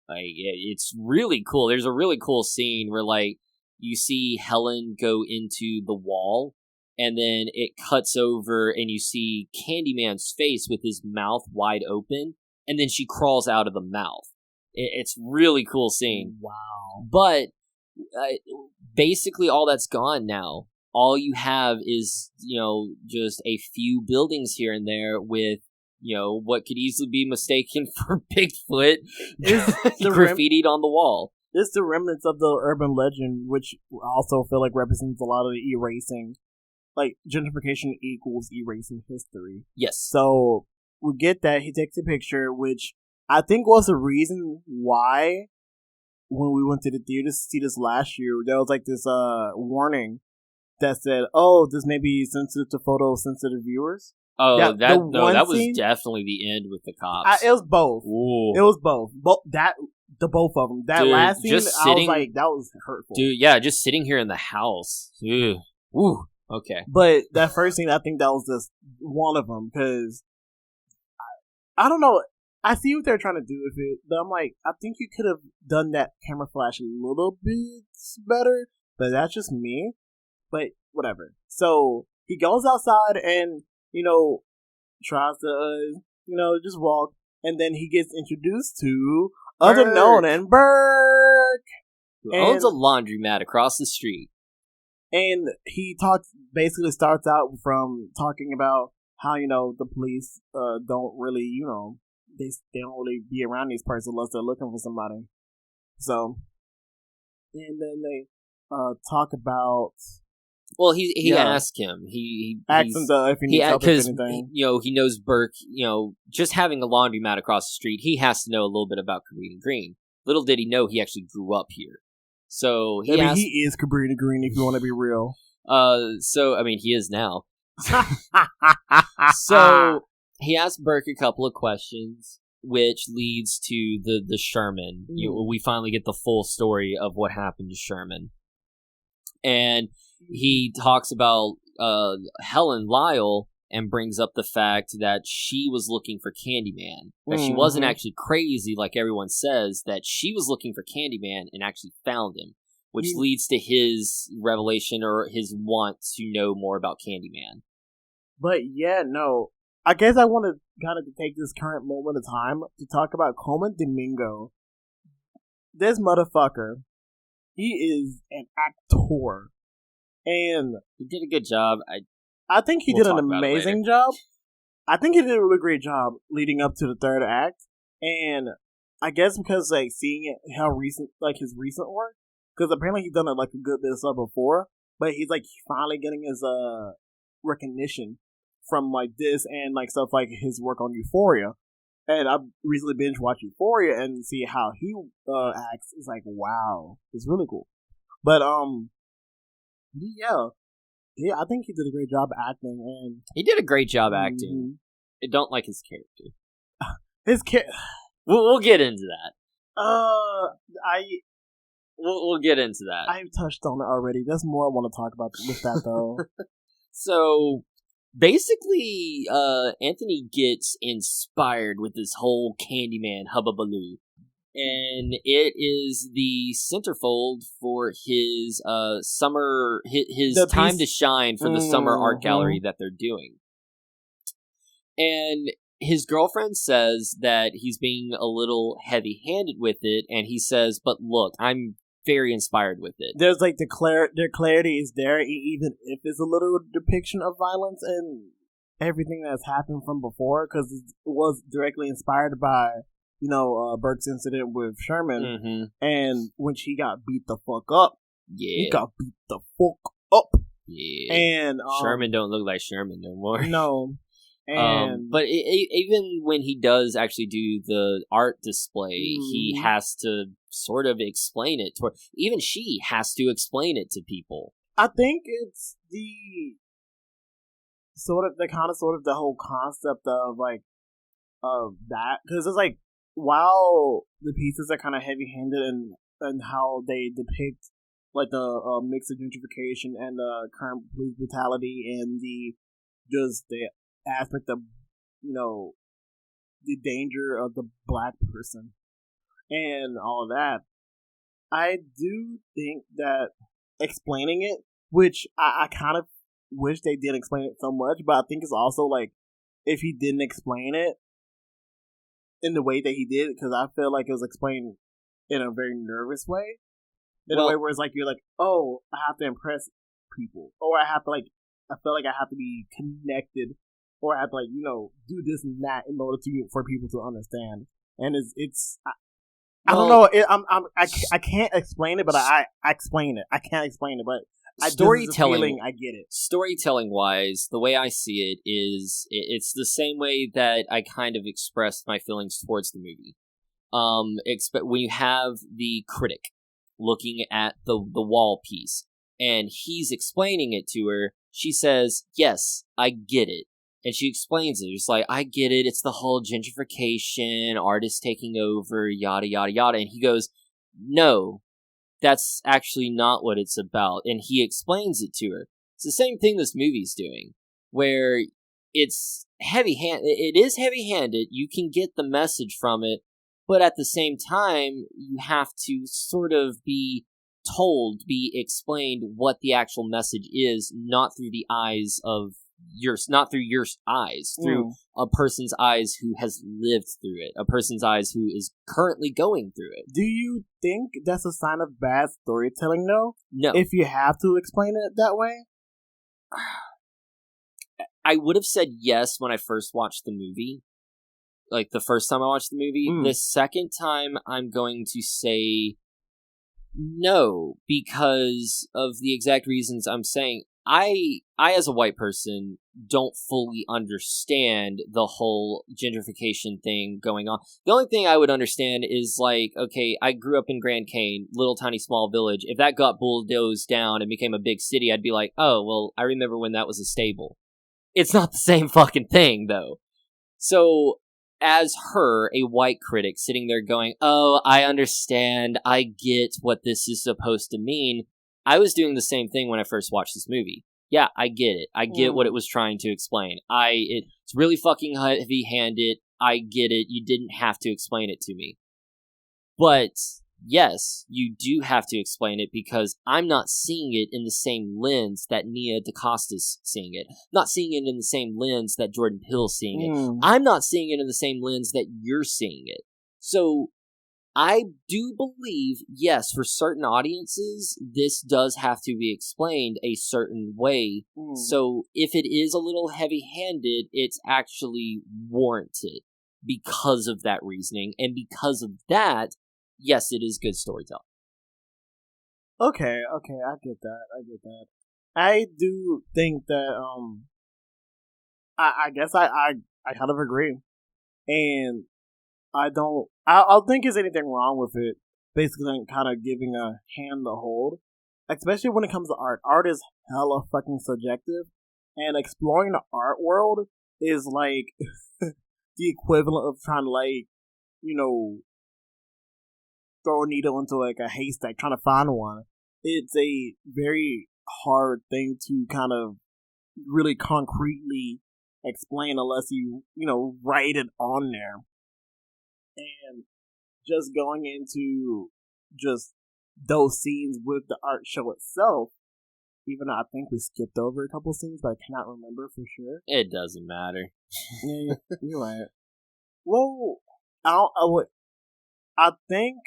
Like, it's really cool. There's a really cool scene where, like, you see Helen go into the wall, and then it cuts over, and you see Candyman's face with his mouth wide open, and then she crawls out of the mouth. It's really cool scene.
Wow.
But basically all that's gone now. All you have is, just a few buildings here and there with, what could easily be mistaken for Bigfoot graffitied on the wall.
It's the remnants of the urban legend, which I also feel like represents a lot of the erasing. Like, gentrification equals erasing history.
Yes.
So we get that he takes a picture, which I think was the reason why when we went to the theater to see this last year, there was like this warning that said, "Oh, this may be sensitive to photo-sensitive viewers."
Oh,
Yeah,
that
one
was
scene-
definitely the end with the cops.
It was both.
Ooh.
It was both. The both of them. That
Dude,
last scene,
just
I was
sitting-
like, that was hurtful.
Dude, yeah, just sitting here in the house. Ew. Ooh. Okay.
But that first scene, I think that was just one of them because I don't know. I see what they're trying to do with it, but I'm like, I think you could have done that camera flash a little bit better. But that's just me. But whatever. So he goes outside and tries to just walk, and then he gets introduced to other known and Burke,
Who owns a laundromat across the street.
and he basically starts out from talking about how the police don't really they don't really be around these persons unless they're looking for somebody. So, and then they talk about.
Well, he
Yeah.
asked him. He
Asked him if he needs help with
because
anything.
he knows Burke. Just having a laundromat across the street, he has to know a little bit about Cabrini Green. Little did he know he actually grew up here. So he asked.
He is Cabrini Green if you want to be real.
So I mean, he is now. So he asked Burke a couple of questions, which leads to the Sherman. We finally get the full story of what happened to Sherman, and he talks about Helen Lyle and brings up the fact that she was looking for Candyman. That she wasn't actually crazy like everyone says, that she was looking for Candyman and actually found him, which leads to his revelation or his want to know more about Candyman.
But yeah, no. I guess I want to kind of take this current moment of time to talk about Coleman Domingo. This motherfucker, he is an actor. And
He did a good job.
I think he
We'll
did an
talk about it
amazing job. I think he did a really great job leading up to the third act. And I guess because seeing it, how recent his recent work, because apparently he's done it a good bit of stuff before, but he's finally getting his recognition from this and stuff like his work on Euphoria. And I've recently binge watched Euphoria and see how he acts. It's wow, it's really cool. But yeah, I think he did a great job acting, and
He did a great job acting. I don't like his character.
His
We'll get into that.
I
We'll get into that.
I've touched on it already. There's more I want to talk about with that though.
So basically, Anthony gets inspired with this whole Candyman hubbubaloo. And it is the centerfold for his summer his
The
time
piece-
to shine for the summer art gallery that they're doing. And his girlfriend says that he's being a little heavy-handed with it, and he says, "But look, I'm very inspired with it."
There's their clarity is there, even if it's a little depiction of violence and everything that's happened from before, because it was directly inspired by Burke's incident with Sherman, and when she got beat the fuck up, he got beat the fuck up.
Yeah,
and
Sherman don't look like Sherman no more.
No, and
but even when he does actually do the art display, he has to sort of explain it to her. Even she has to explain it to people.
I think it's the whole concept of of that, because it's while the pieces are kind of heavy-handed and how they depict the mix of gentrification and the current police brutality and the aspect of the danger of the black person and all of that, I do think that explaining it, which I kind of wish they didn't explain it so much, but I think it's also if he didn't explain it in the way that he did, because I feel like it was explained in a very nervous way, in a way where it's you're oh, I have to impress people, or I have to I feel like I have to be connected, or I have to do this and that in order for people to understand. And I don't know. I can't explain it, but I explain it. I can't explain it, but
storytelling,
I get it.
Storytelling wise, the way I see it is it's the same way that I kind of expressed my feelings towards the movie. When you have the critic looking at the wall piece and he's explaining it to her, she says, "Yes, I get it." And she explains it. It's like, "I get it. It's the whole gentrification, artists taking over, yada, yada, yada." And he goes, "No, that's actually not what it's about." And he explains it to her. It's the same thing this movie's doing, where it's heavy-handed. It is heavy-handed. You can get the message from it, but at the same time, you have to sort of be explained what the actual message is, not through the eyes of through a person's eyes who has lived through it, a person's eyes who is currently going through it.
Do you think that's a sign of bad storytelling, though?
No.
If you have to explain it that way?
I would have said yes when I first watched the movie. Like, the first time I watched the movie. The second time, I'm going to say no, because of the exact reasons I'm saying. I, as a white person, don't fully understand the whole gentrification thing going on. The only thing I would understand is, like, okay, I grew up in Grand Cane, little tiny small village. If that got bulldozed down and became a big city, I'd be like, oh, well, I remember when that was a stable. It's not the same fucking thing, though. So, as her, a white critic, sitting there going, oh, I understand, I get what this is supposed to mean, I was doing the same thing when I first watched this movie. Yeah, I get it. I get what it was trying to explain. It's really fucking heavy-handed. I get it. You didn't have to explain it to me. But, yes, you do have to explain it because I'm not seeing it in the same lens that Nia DaCosta's seeing it. I'm not seeing it in the same lens that Jordan Peele's seeing it. I'm not seeing it in the same lens that you're seeing it. So, I do believe, yes, for certain audiences, this does have to be explained a certain way. So if it is a little heavy-handed, it's actually warranted because of that reasoning. And because of that, yes, it is good storytelling.
Okay, I get that. I do think that, I guess I kind of agree. And I don't think there's anything wrong with it. Basically, kind of giving a hand to hold, especially when it comes to art. Art is hella fucking subjective, and exploring the art world is like the equivalent of trying to, like, you know, throw a needle into like a haystack trying to find one. It's a very hard thing to kind of really concretely explain unless you write it on there. And just going into just those scenes with the art show itself, even though I think we skipped over a couple scenes, but I cannot remember for sure.
It doesn't matter.
Yeah, you're right. Well, I think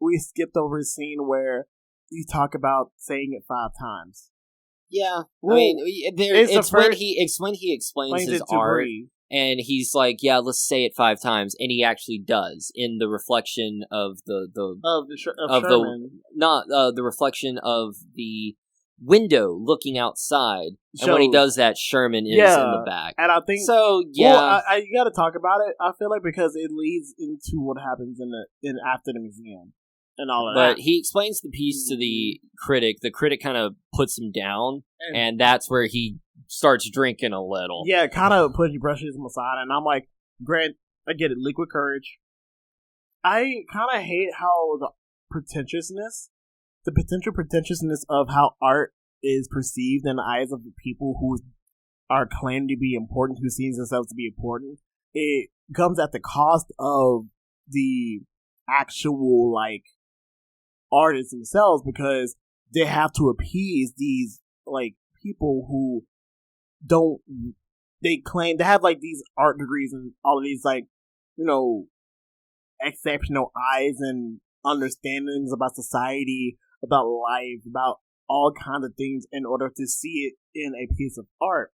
we skipped over a scene where you talk about saying it 5 times.
Yeah,
well,
I mean, it's when he explains his art. Bree. And he's like, yeah, let's say it 5 times, and he actually does in the reflection of the reflection of the window looking outside. And when he does that, Sherman is in the back.
And I think
so. Yeah,
well, you got to talk about it. I feel like because it leads into what happens in after the museum and all of that.
But he explains the piece to the critic. The critic kind of puts him down, and that's where he starts drinking a little.
Yeah, kind of brushes him aside, and I'm like, Grant, I get it, liquid courage. I kind of hate how the potential pretentiousness of how art is perceived in the eyes of the people who are claimed to be important, who sees themselves to be important. It comes at the cost of the actual, like, artists themselves, because they have to appease these, like, people who they claim they have, like, these art degrees and all of these, like, exceptional eyes and understandings about society, about life, about all kinds of things in order to see it in a piece of art.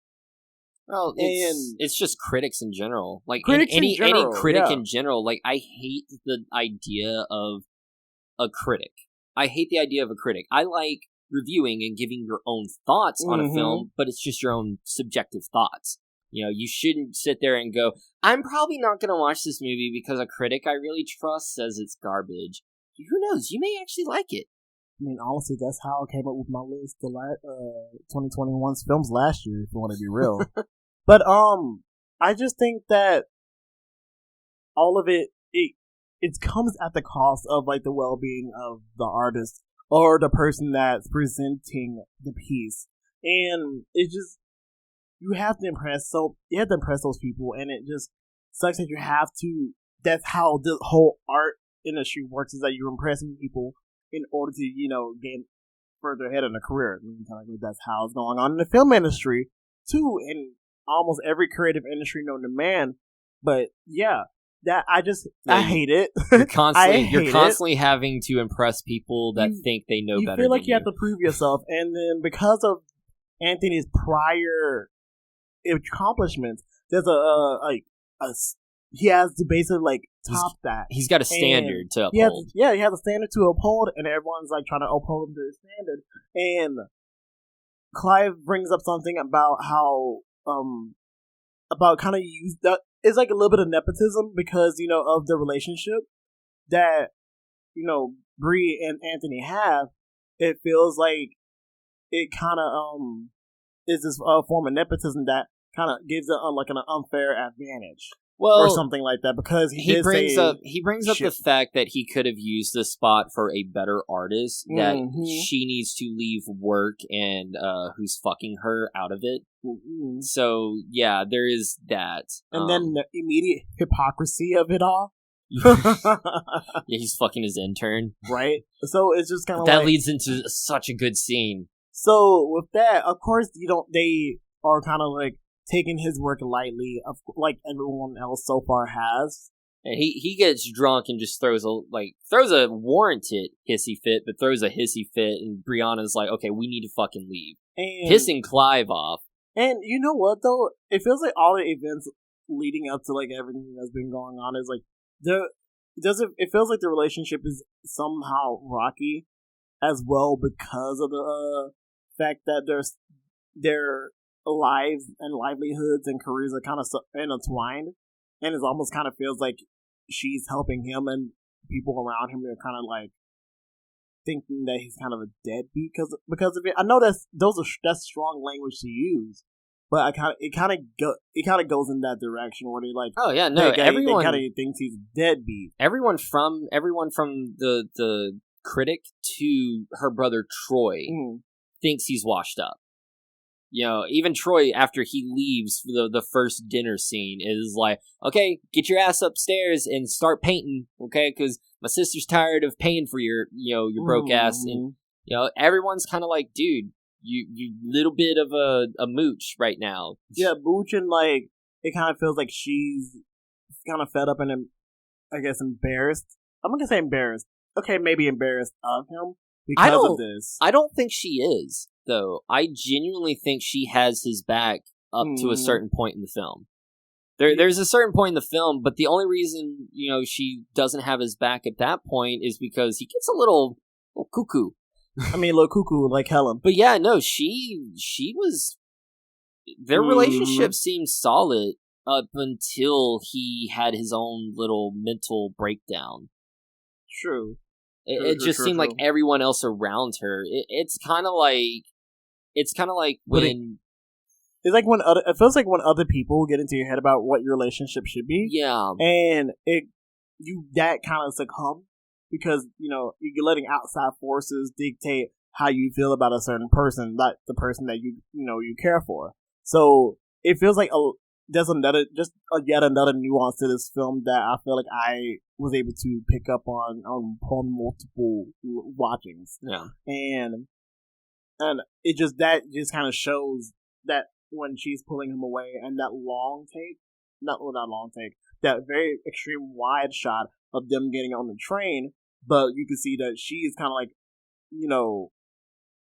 Well, it's just critics in general. Like, any critic in general. Like, I hate the idea of a critic. I hate the idea of a critic. I like reviewing and giving your own thoughts on a film, but it's just your own subjective thoughts. You know, you shouldn't sit there and go, I'm probably not going to watch this movie because a critic I really trust says it's garbage. Who knows? You may actually like it.
I mean, honestly, that's how I came up with my list. The 2021's films last year, if you want to be real. But I just think that all of it comes at the cost of like the well-being of the artist or the person that's presenting the piece, and it just you have to impress those people, and it just sucks that you have to. That's how the whole art industry works: is that you're impressing people in order to get further ahead in a career. I mean, that's how it's going on in the film industry too, and almost every creative industry known to man. But yeah, that I hate it.
You're constantly having to impress people that think they know better.
You feel like you
you
have to prove yourself, and then because of Anthony's prior accomplishments, there's he has to basically top that.
He's got a standard to uphold.
He has a standard to uphold, and everyone's trying to uphold him to his standard. And Clive brings up something about how about kind of use that. It's a little bit of nepotism because of the relationship that Bree and Anthony have. It feels like it kind of is this form of nepotism that kind of gives it an unfair advantage. Or something like that, because he brings up
the fact that he could have used the spot for a better artist, that she needs to leave work and who's fucking her out of it. So yeah, there is that.
And then the immediate hypocrisy of it all.
Yeah, he's fucking his intern.
Right? So it's just kind of
that leads into such a good scene.
So with that, of course, they are kind of taking his work lightly, like everyone else so far has.
And he gets drunk and just throws a warranted hissy fit, but throws a hissy fit, and Brianna's like, okay, we need to fucking leave. And pissing Clive off.
And you know what, though? It feels like all the events leading up to everything that's been going on is it feels like the relationship is somehow rocky as well, because of the fact that their lives and livelihoods and careers are kind of intertwined, and it almost kind of feels like she's helping him, and people around him are kind of thinking that he's kind of a deadbeat because of it. I know that's strong language to use, but it kind of goes in that direction where they
oh yeah, no, everyone
kind of thinks he's a deadbeat.
Everyone from the critic to her brother Troy thinks he's washed up. Even Troy, after he leaves for the first dinner scene, is like, okay, get your ass upstairs and start painting, okay? Because my sister's tired of paying for your broke ass. And, everyone's kind of like, dude, you little bit of a mooch right now.
Yeah, mooch, and, it kind of feels like she's kind of fed up and, I guess, embarrassed. I'm going to say embarrassed. Okay, maybe embarrassed of him because of this.
I don't think she is, though. I genuinely think she has his back up to a certain point in the film. There's a certain point in the film, but the only reason, she doesn't have his back at that point is because he gets a little cuckoo.
I mean, a little cuckoo like Helen.
But yeah, no, she was... Their relationship seemed solid up until he had his own little mental breakdown.
True.
It just seemed like everyone else around her. It's kind of like when...
It's like it feels like when other people get into your head about what your relationship should be.
Yeah.
And that kind of succumb because, you're letting outside forces dictate how you feel about a certain person, not the person that you care for. So it feels like there's yet another nuance to this film that I feel like I was able to pick up on multiple watchings.
Yeah.
And it just kind of shows that when she's pulling him away, and that that very extreme wide shot of them getting on the train, but you can see that she's kind of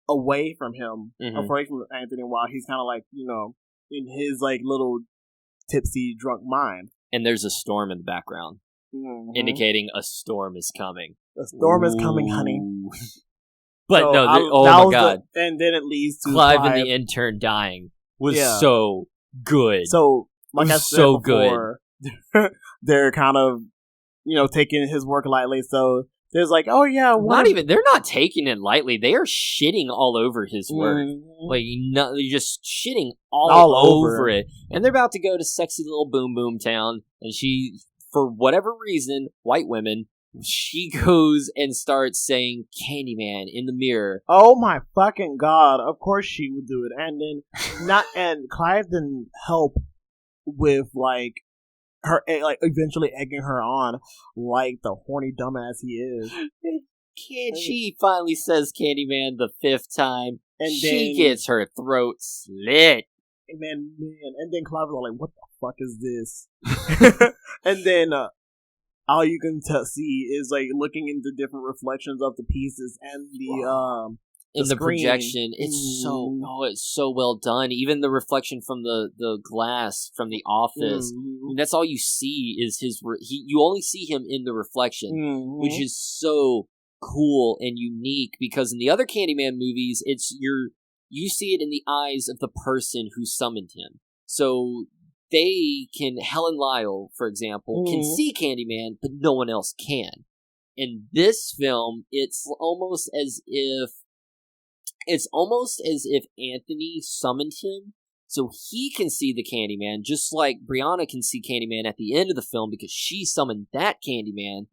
away from him, away from Anthony, while he's kind of in his little tipsy drunk mind.
And there's a storm in the background, indicating a storm is coming.
A storm is coming, honey.
But
So
no, oh
that
my
was
god,
and then it leads to
Clive and the intern dying was
Yeah.
so good.
So, like
It
I
was
said
so
before, they're kind of, taking his work lightly. So there's like, oh yeah,
they're not taking it lightly. They are shitting all over his work. Like, they're just shitting all over it. And they're about to go to sexy little boom boom town. And she, for whatever reason, white women, she goes and starts saying Candyman in the mirror.
Oh my fucking god! Of course she would do it, and then and Clive didn't help with like her eventually egging her on like the horny dumbass he is.
She finally says Candyman the 5th time,
and
she
then,
gets her throat slit.
And then Clive was like, "What the fuck is this?" And then all you can see is like looking into different reflections of the pieces and
in the
screen.
Projection. It's so well done. Even the reflection from the glass from the office. That's all you see is you only see him in the reflection, which is so cool and unique, because in the other Candyman movies, you see it in the eyes of the person who summoned him. So Helen Lyle, for example, can see Candyman, but no one else can. In this film, it's almost as if Anthony summoned him, so he can see the Candyman, just like Brianna can see Candyman at the end of the film because she summoned that Candyman,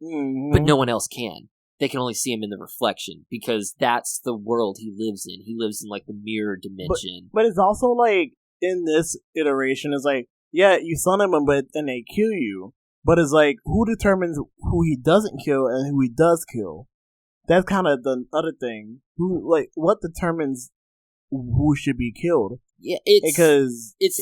but no one else can. They can only see him in the reflection because that's the world he lives in. He lives in like the mirror dimension.
But it's also like in this iteration, it's like, yeah, you summon him, but then they kill you. But it's like, who determines who he doesn't kill and who he does kill? That's kind of the other thing. What determines who should be killed?
Yeah, it's a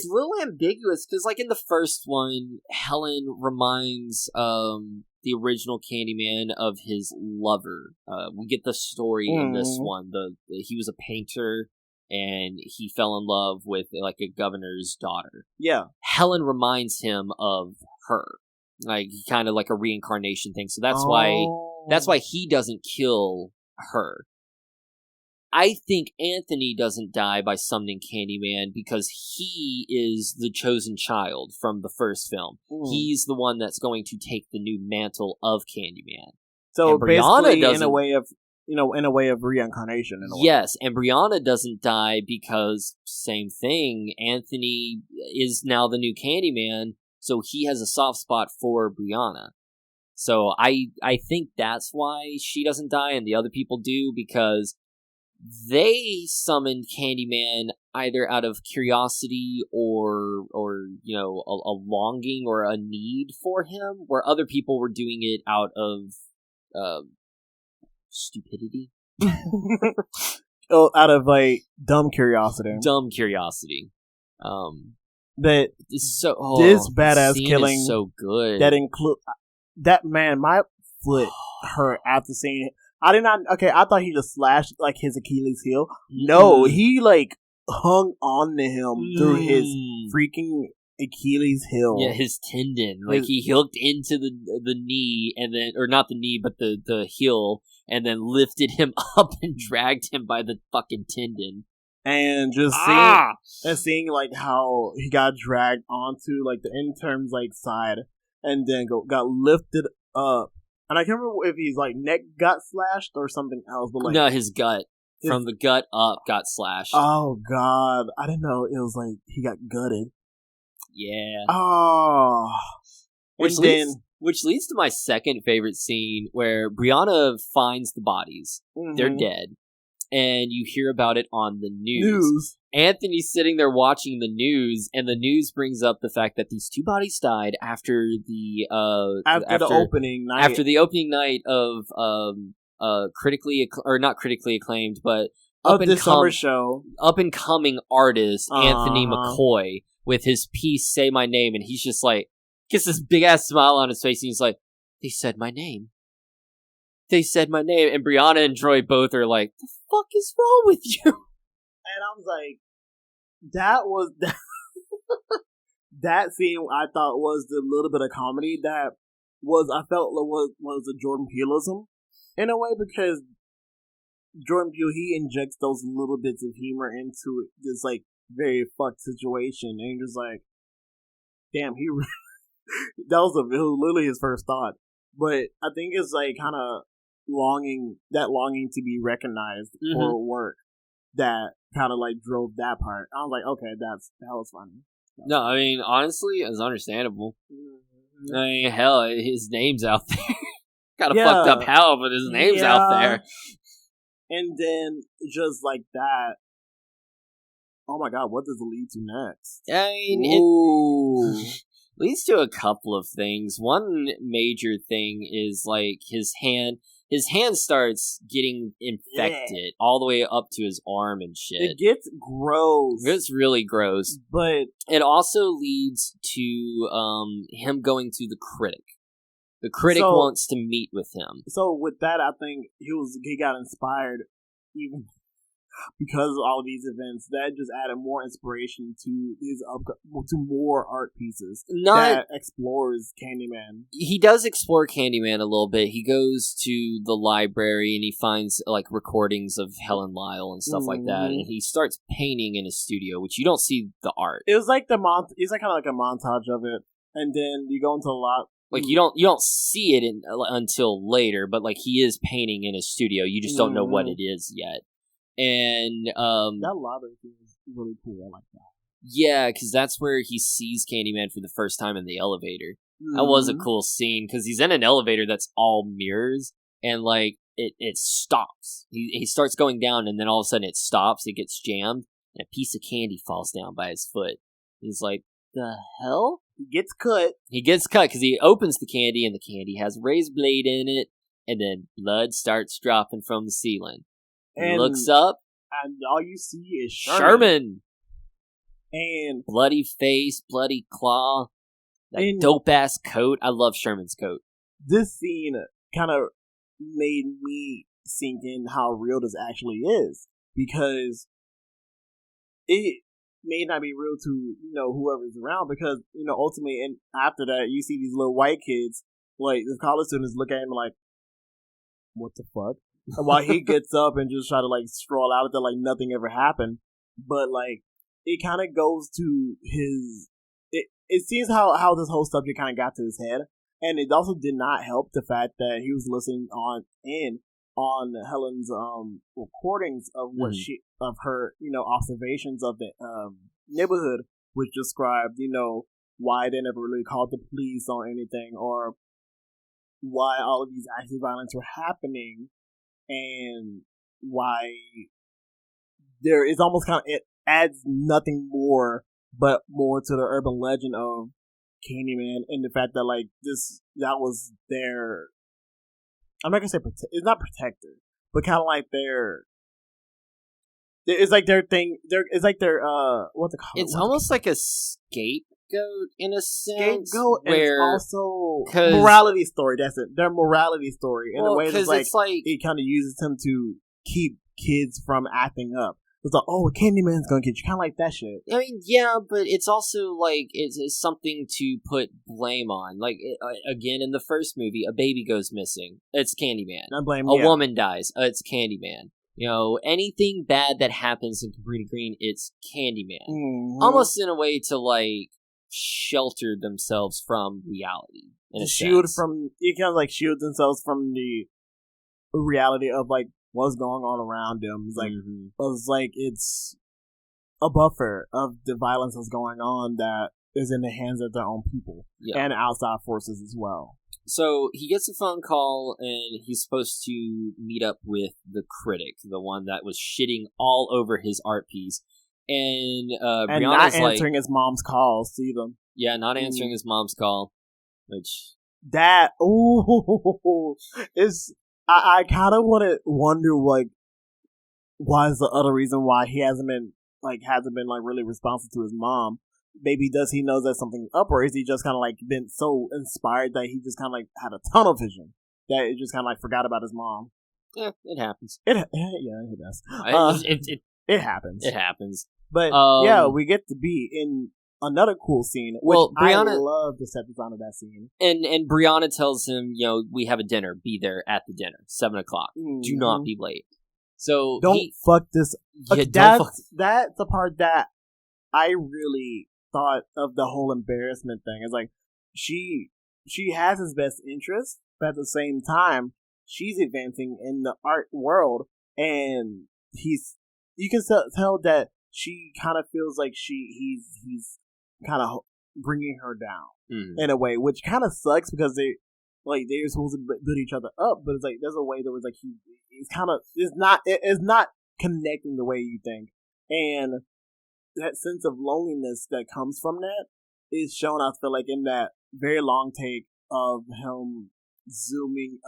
little ambiguous because, like in the first one, Helen reminds the original Candyman of his lover. We get the story in this one. He was a painter and he fell in love with like a governor's daughter.
Yeah,
Helen reminds him of her, like kind of like a reincarnation thing. So that's why he doesn't kill her. I think Anthony doesn't die by summoning Candyman because he is the chosen child from the first film. He's the one that's going to take the new mantle of Candyman.
So
and Brianna
basically,
doesn't,
in a way of reincarnation.
Yes, and Brianna doesn't die because same thing. Anthony is now the new Candyman, so he has a soft spot for Brianna. So I think that's why she doesn't die and the other people do, because they summoned Candyman either out of curiosity or a longing or a need for him, where other people were doing it out of stupidity.
Out of like dumb curiosity. That
this
badass killing
is so good.
That man, my foot hurt after seeing it. I thought he just slashed like his Achilles heel. No, he like hung on to him through his freaking Achilles heel.
Yeah, his tendon. Like he hooked into the knee and then, or not the knee, but the heel, and then lifted him up and dragged him by the fucking tendon.
And just seeing like how he got dragged onto like the intern's like side, and then got lifted up. And I can't remember if his like neck got slashed or something else. But like,
no, his gut. From the gut up got slashed.
Oh god, I didn't know it was like he got gutted.
Yeah.
Oh.
Which leads to my second favorite scene, where Brianna finds the bodies. They're dead. And you hear about it on the news. Anthony's sitting there watching the news, and the news brings up the fact that these 2 bodies died after the opening night of not critically acclaimed, but
summer show,
up and coming artist Anthony McCoy with his piece "Say My Name," and he's just like gets this big ass smile on his face, and he's like, "They said my name. They said my name," and Brianna and Troy both are like, "The fuck is wrong with you?"
And I was like, that scene I thought was the little bit of comedy that I felt was a Jordan Peeleism in a way, because Jordan Peele, he injects those little bits of humor into this like very fucked situation, and you're just like, damn, that was literally his first thought. But I think it's like kind of longing to be recognized for work that kind of like drove that part. I was like, okay, that was funny.
No, I mean, honestly, it's understandable. I mean, hell, his name's out there. Kind of fucked up hell, but his name's out there.
And then just like that, oh my god, what does it lead to next?
I mean, it leads to a couple of things. One major thing is like his hand starts getting infected all the way up to his arm and shit.
It gets gross.
It's really gross.
But
it also leads to him going to the critic. The critic wants to meet with him.
So with that, I think he got inspired even because of all of these events. That just added more inspiration to to more art pieces that explores Candyman.
He does explore Candyman a little bit. He goes to the library and he finds like recordings of Helen Lyle and stuff like that, and he starts painting in his studio, which you don't see the art.
It was like it's like kind of like a montage of it, and then you go into a lot.
Like you don't see it until later, but like he is painting in his studio. You just don't know what it is yet. And
that lobby is really cool. I like that.
Yeah, because that's where he sees Candyman for the first time in the elevator. That was a cool scene because he's in an elevator that's all mirrors, and like it stops. He starts going down, and then all of a sudden it stops. It gets jammed, and a piece of candy falls down by his foot. He's like, "The hell?"
He gets cut.
He gets cut because he opens the candy, and the candy has a razor blade in it, and then blood starts dropping from the ceiling. He looks up,
and all you see is
Sherman.
And
bloody face, bloody claw, that dope-ass coat. I love Sherman's coat.
This scene kind of made me sink in how real this actually is, because it may not be real to, whoever's around, because, ultimately, and after that, you see these little white kids, like, the college students look at him like, what the fuck? And while he gets up and just try to, like, stroll out of there like nothing ever happened. But, like, it kind of goes to his... It seems how this whole subject kind of got to his head. And it also did not help the fact that he was listening on Helen's recordings of what of her observations of the neighborhood, which described why they never really called the police on anything, or why all of these acts of violence were happening, and why there is almost kind of, it adds nothing more but more to the urban legend of Candyman, and the fact that like that was their, I'm not gonna say it's not protector, but kind of like it's like their thing. It's like their what they call it?
It's almost like a scapegoat in a sense.
Scapegoat,
where
and it's also morality story. That's it. Their morality story in a way that's like it kind of uses them to keep kids from acting up. It's like, oh, Candyman's gonna get you, kind of like that shit.
I mean, yeah, but it's also like it's something to put blame on. Like again, in the first movie, a baby goes missing. It's Candyman.
I blame.
A woman dies. It's Candyman. Anything bad that happens in Cabrini Green, it's Candyman.
Mm-hmm.
Almost in a way to like shelter themselves from reality.
You kind of like shield themselves from the reality of like what's going on around them. It's like it's a buffer of the violence that's going on that is in the hands of their own people and outside forces as well.
So he gets a phone call, and he's supposed to meet up with the critic, the one that was shitting all over his art piece. And Brianna's
not answering his mom's calls either.
Yeah, not answering his mom's call. Which
is I kind of wonder like why is the other reason why he hasn't been really responsive to his mom. Maybe does he know that something's up, or is he just kind of like been so inspired that he just kind of like had a tunnel vision that it just kind of like forgot about his mom?
Yeah, it happens.
It does. It happens.
It happens.
But we get to be in another cool scene. Brianna, I love the set design of that scene.
And Brianna tells him, we have a dinner. Be there at the dinner, 7:00. Do not be late. So
Don't fuck this.
Yeah,
Okay,
don't fuck.
that's the part that I really thought of the whole embarrassment thing. It's like she has his best interest, but at the same time, she's advancing in the art world, and you can tell that she kind of feels like he's kind of bringing her down in a way, which kind of sucks because they're supposed to build each other up, but it's like there's a way that was like he's kind of it's not connecting the way you think, and that sense of loneliness that comes from that is shown, I feel like, in that very long take of him zooming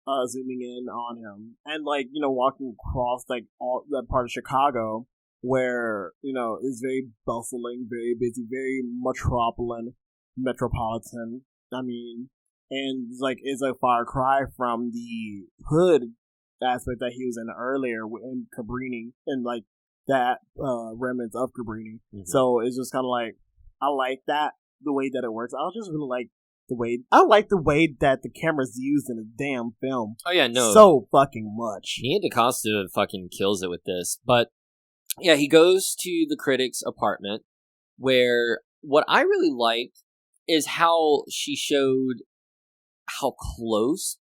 in on him, and like, you know, walking across like all that part of Chicago where, you know, is very bustling, very busy, very metropolitan. I mean, and like is a far cry from the hood aspect that he was in earlier in Cabrini, and like that remnants of Cabrini. Mm-hmm. So it's just kind of like, I like that, the way that it works. I just really like the way that the camera's used in a damn film.
Oh yeah, no,
so fucking much.
Me and DaCosta fucking kills it with this. But yeah, he goes to the critic's apartment, where what I really liked is how she showed how close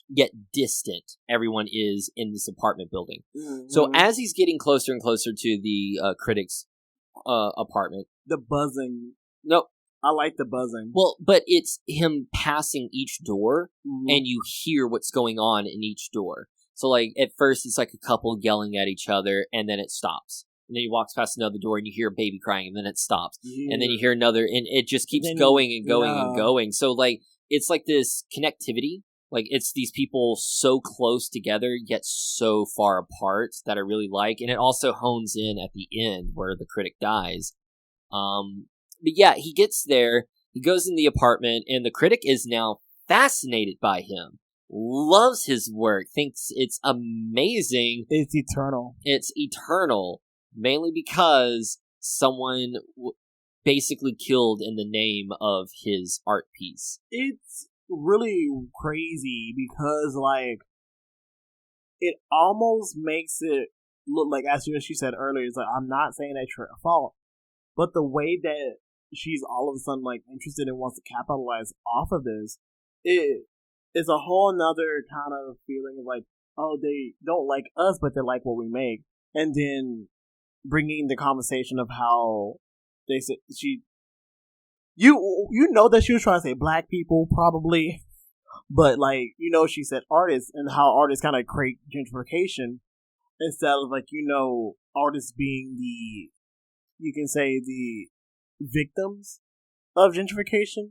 yet distant everyone is in this apartment building. Mm-hmm. So as he's getting closer and closer to the critic's apartment,
the buzzing.
No,
I like the buzzing.
Well, but it's him passing each door, and you hear what's going on in each door. So, like, at first, it's like a couple yelling at each other, and then it stops. And then he walks past another door, and you hear a baby crying, and then it stops. Yeah. And then you hear another, and it just keeps going and going and going. So, like, it's like this connectivity. Like, it's these people so close together, yet so far apart, that I really like. And it also hones in at the end, where the critic dies. But yeah, he gets there, he goes in the apartment, and the critic is now fascinated by him. Loves his work, thinks it's amazing.
It's eternal.
It's eternal, mainly because someone basically killed in the name of his art piece.
It's really crazy because, like, it almost makes it look like, as she said earlier, it's like, I'm not saying that's your fault, but the way that she's all of a sudden like interested and wants to capitalize off of this, it is a whole nother kind of feeling of like, oh, they don't like us, but they like what we make. And then bringing the conversation of how they said you know that she was trying to say black people probably, but like, you know, she said artists, and how artists kind of create gentrification instead of like, you know, artists being you can say the victims of gentrification.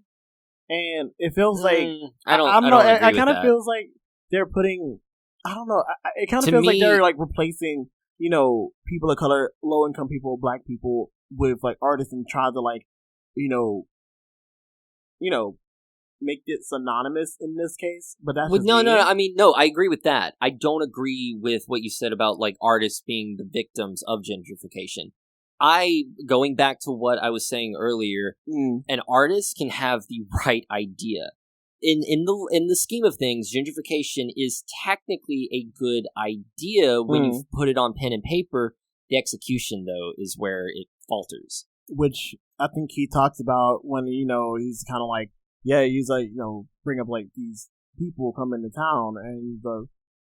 And it feels like I don't know. It kind of feels like they're putting. I don't know. It kind of feels like they're like replacing, you know, people of color, low income people, black people with like artists, and try to like, you know, make it synonymous in this case. But that's
no. I mean, no. I agree with that. I don't agree with what you said about like artists being the victims of gentrification. Going back to what I was saying earlier, an artist can have the right idea. In the scheme of things, gentrification is technically a good idea when you put it on pen and paper. The execution, though, is where it falters.
Which I think he talks about when, you know, he's kind of like, yeah, he's like, you know, bring up like these people come into town, and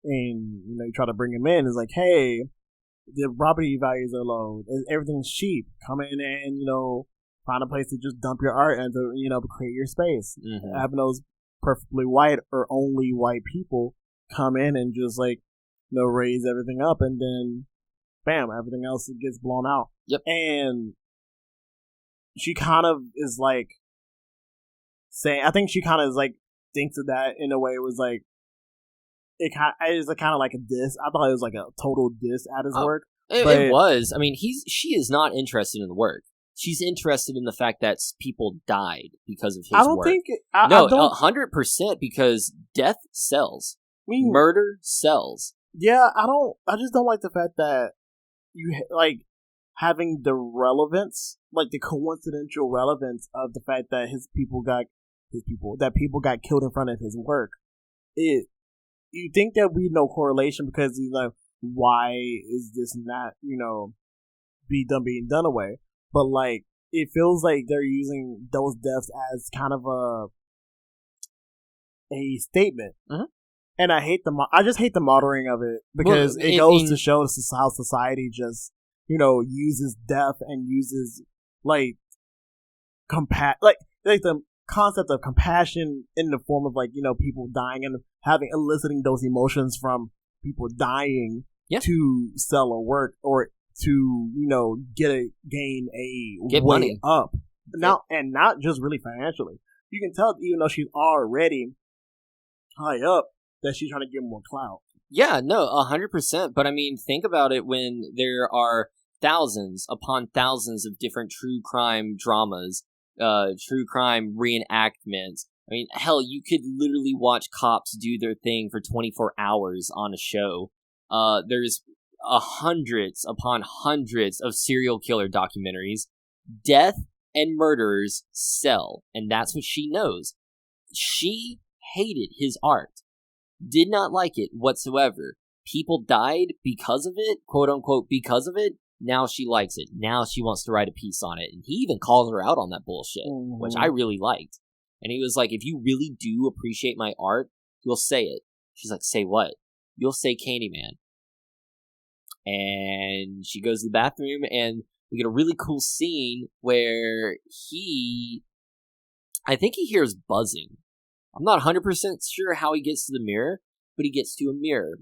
you know, you try to bring them in. It's like, hey, the property values are low, everything's cheap. Come in and, you know, find a place to just dump your art and to, you know, create your space. Mm-hmm. Having those perfectly white or only white people come in and just like, you know, raise everything up, and then bam, everything else gets blown out.
Yep.
And she kind of is like saying, I think she kind of is like thinks of that in a way. It was like, it was kind of like a diss. I thought it was like a total diss at his work.
It was. I mean, she is not interested in the work. She's interested in the fact that people died because of his work.
I don't think...
No, 100%, because death sells. I mean, murder sells.
Yeah, I just don't like the fact that you, like, having the relevance, like the coincidental relevance of the fact that people got killed in front of his work. You think there'd be no correlation because, you know, why is this not, being done away? But like, it feels like they're using those deaths as kind of a statement.
Mm-hmm.
And I just hate the modeling of it, because it goes to show how society just, uses death and uses like the concept of compassion in the form of like, people dying and eliciting those emotions from people dying to sell a work or to, gain a way
money
up. Now, and not just really financially. You can tell, even though she's already high up, that she's trying to get more clout.
Yeah, no, 100%. But I mean, think about it when there are thousands upon thousands of different true crime dramas, true crime reenactments. I mean, hell, you could literally watch cops do their thing for 24 hours on a show. There's hundreds upon hundreds of serial killer documentaries. Death and murderers sell, and that's what she knows. She hated his art. Did not like it whatsoever. People died because of it, quote unquote, because of it. Now she likes it. Now she wants to write a piece on it. And he even calls her out on that bullshit, which I really liked. And he was like, if you really do appreciate my art, you'll say it. She's like, say what? You'll say Candyman. And she goes to the bathroom, and we get a really cool scene where I think he hears buzzing. I'm not 100% sure how he gets to the mirror, but he gets to a mirror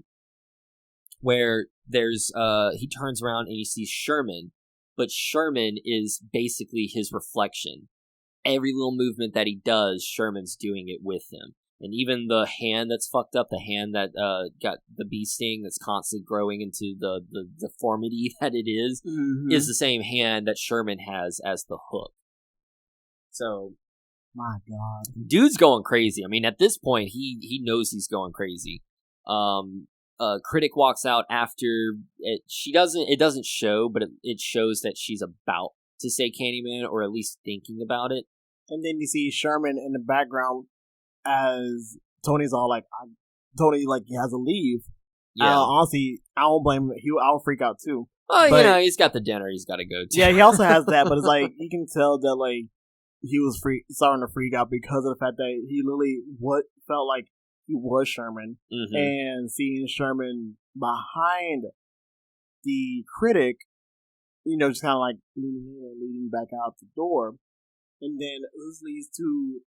where there's, he turns around and he sees Sherman, but Sherman is basically his reflection. Every little movement that he does, Sherman's doing it with him. And even the hand that's fucked up, the hand that got the bee sting that's constantly growing into the deformity that it is the same hand that Sherman has as the hook. So,
my God,
dude's going crazy. I mean, at this point, he knows he's going crazy. Critic walks out after it. It doesn't show, but it shows that she's about to say Candyman, or at least thinking about it.
And then you see Sherman in the background as Tony's all like, Tony like he has to leave.
Yeah,
honestly, I don't blame him. I'll freak out too.
Oh, he's got the dinner he's got to go to.
Yeah, he also has that, but it's like you can tell that like he was starting to freak out because of the fact that he literally felt like he was Sherman, and seeing Sherman behind the critic, just kind of like leading back out the door, and then this leads to.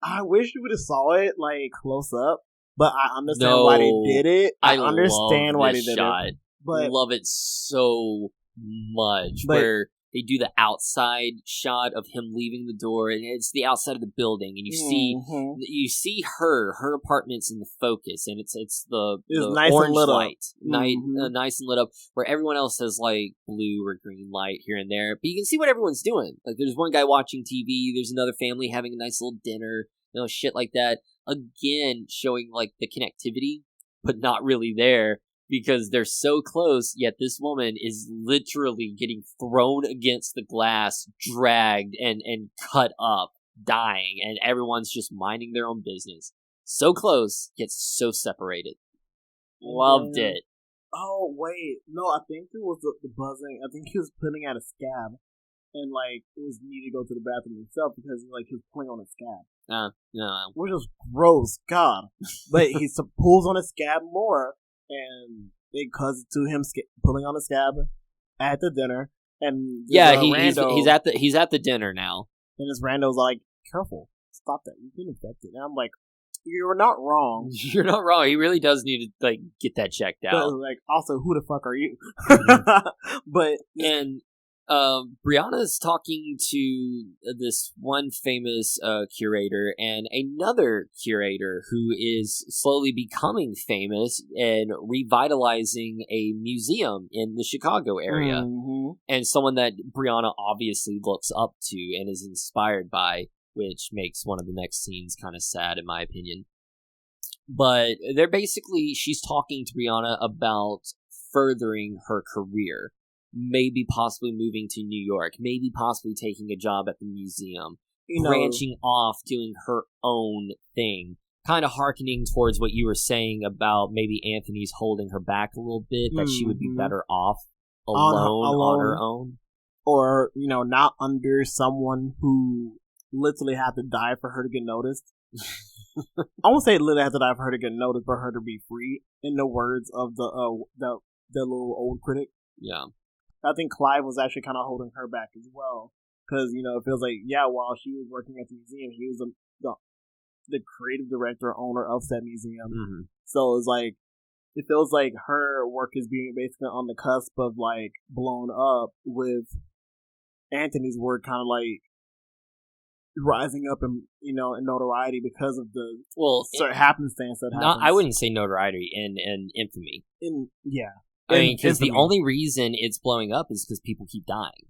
I wish you would have saw it like close up, but I understand why they did it. I understand why they did it. But
love it so much. Where they do the outside shot of him leaving the door, and it's the outside of the building, and you see her apartment's in the focus, and it's the
nice
orange
and
light, nice and lit up, where everyone else has like blue or green light here and there, but you can see what everyone's doing. Like there's one guy watching TV, there's another family having a nice little dinner, shit like that. Again, showing like the connectivity, but not really there. Because they're so close, yet this woman is literally getting thrown against the glass, dragged, and cut up, dying, and everyone's just minding their own business. So close, yet so separated. Loved it.
Oh, wait. No, I think it was the buzzing. I think he was pulling out a scab, and, like, it was needed to go to the bathroom himself because, like, he was pulling on a scab.
No.
Which was gross, God. But he pulls on a scab more, and it cuts to him pulling on a scab at the dinner, and
he's at the dinner now,
and this rando's like, "Careful, stop that! You've been infected." And I'm like, "You're not wrong.
You're not wrong. He really does need to like get that checked out."
But, like, also, who the fuck are you? But
Brianna's talking to this one famous curator and another curator who is slowly becoming famous and revitalizing a museum in the Chicago area. And someone that Brianna obviously looks up to and is inspired by, which makes one of the next scenes kind of sad in my opinion. But she's talking to Brianna about furthering her career. Maybe possibly moving to New York, maybe possibly taking a job at the museum, branching off, doing her own thing. kind of hearkening towards what you were saying about maybe Anthony's holding her back a little bit, that she would be better off alone on her own.
Or, not under someone who literally had to die for her to get noticed. I won't say literally had to die for her to get noticed, for her to be free, in the words of the little old critic.
Yeah.
I think Clive was actually kind of holding her back as well. Because, it feels like, while she was working at the museum, he was the creative director, owner of that museum. Mm-hmm. So it's like, it feels like her work is being basically on the cusp of, like, blown up, with Anthony's work kind of, like, rising up in notoriety because of the happenstance that happens.
I wouldn't say notoriety, and infamy. I mean, because the only reason it's blowing up is because people keep dying.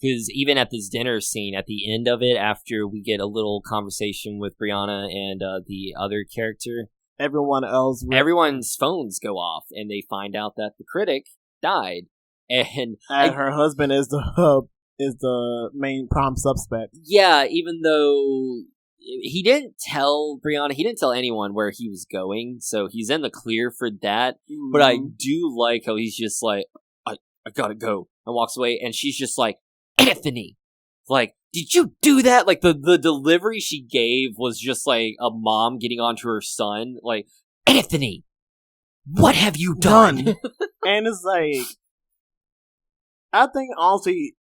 Because even at this dinner scene, at the end of it, after we get a little conversation with Brianna and the other character, everyone's phones go off, and they find out that the critic died, and
her husband is the main prime suspect.
Yeah, even though he didn't tell Brianna, he didn't tell anyone where he was going, so he's in the clear for that. Mm-hmm. But I do like how he's just like, I gotta go, and walks away, and she's just like, Anthony, like, did you do that? Like, the delivery she gave was just like a mom getting onto her son, like, Anthony, what have you done?
And it's like, I think honestly,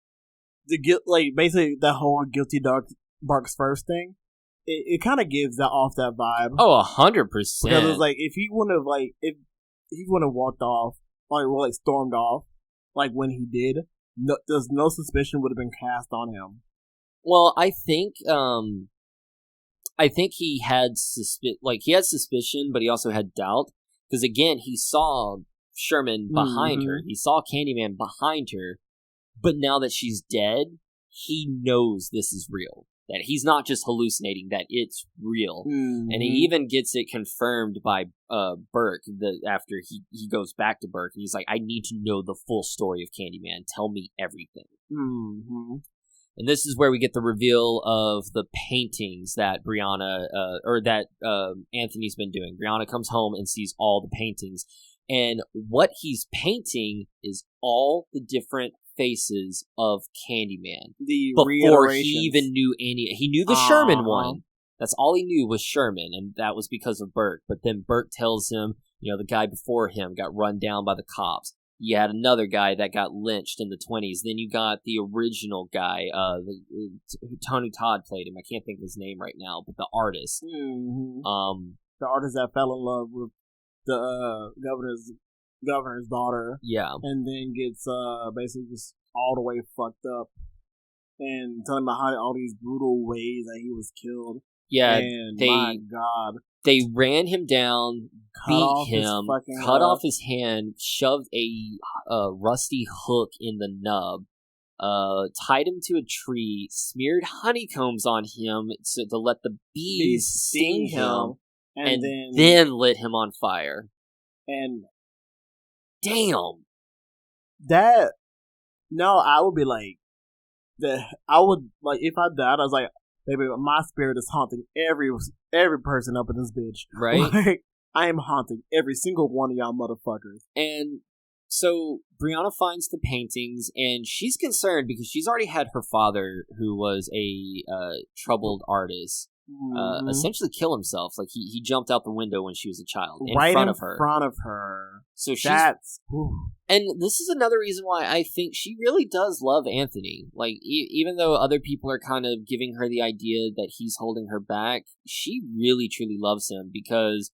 basically that whole guilty dog barks first thing, it kind of gives off that vibe.
Oh, 100%.
Because it's like, if he wouldn't have walked off, or stormed off, like when he did, there's no suspicion would have been cast on him.
Well, I think he had suspicion, but he also had doubt, because again, he saw Sherman behind her, he saw Candyman behind her, but now that she's dead, he knows this is real. That he's not just hallucinating, that it's real. Mm-hmm. And he even gets it confirmed by Burke after he goes back to Burke. And he's like, I need to know the full story of Candyman. Tell me everything. Mm-hmm. And this is where we get the reveal of the paintings that Anthony's been doing. Brianna comes home and sees all the paintings. And what he's painting is all the different faces of Candyman. Before he even knew any. He knew the Sherman one. That's all he knew was Sherman, and that was because of Burke. But then Burke tells him, the guy before him got run down by the cops. You had another guy that got lynched in the 1920s. Then you got the original guy, Tony Todd played him. I can't think of his name right now, but the artist. Mm-hmm.
The artist that fell in love with the governor's daughter, and then gets basically just all the way fucked up, and telling about how all these brutal ways that he was killed. Yeah, and my God, they ran him down, beat him, cut off his hand, shoved a rusty hook in the nub, tied him to a tree, smeared honeycombs on him to let the bees sting him, and then lit him on fire. And damn. I would be like, if I died, I was like, baby, my spirit is haunting every person up in this bitch. Right? Like, I am haunting every single one of y'all motherfuckers.
And so Brianna finds the paintings, and she's concerned because she's already had her father, who was a troubled artist, essentially kill himself. Like, he jumped out the window when she was a child, in front of her. So and this is another reason why I think she really does love Anthony. Like, even though other people are kind of giving her the idea that he's holding her back, she really truly loves him, because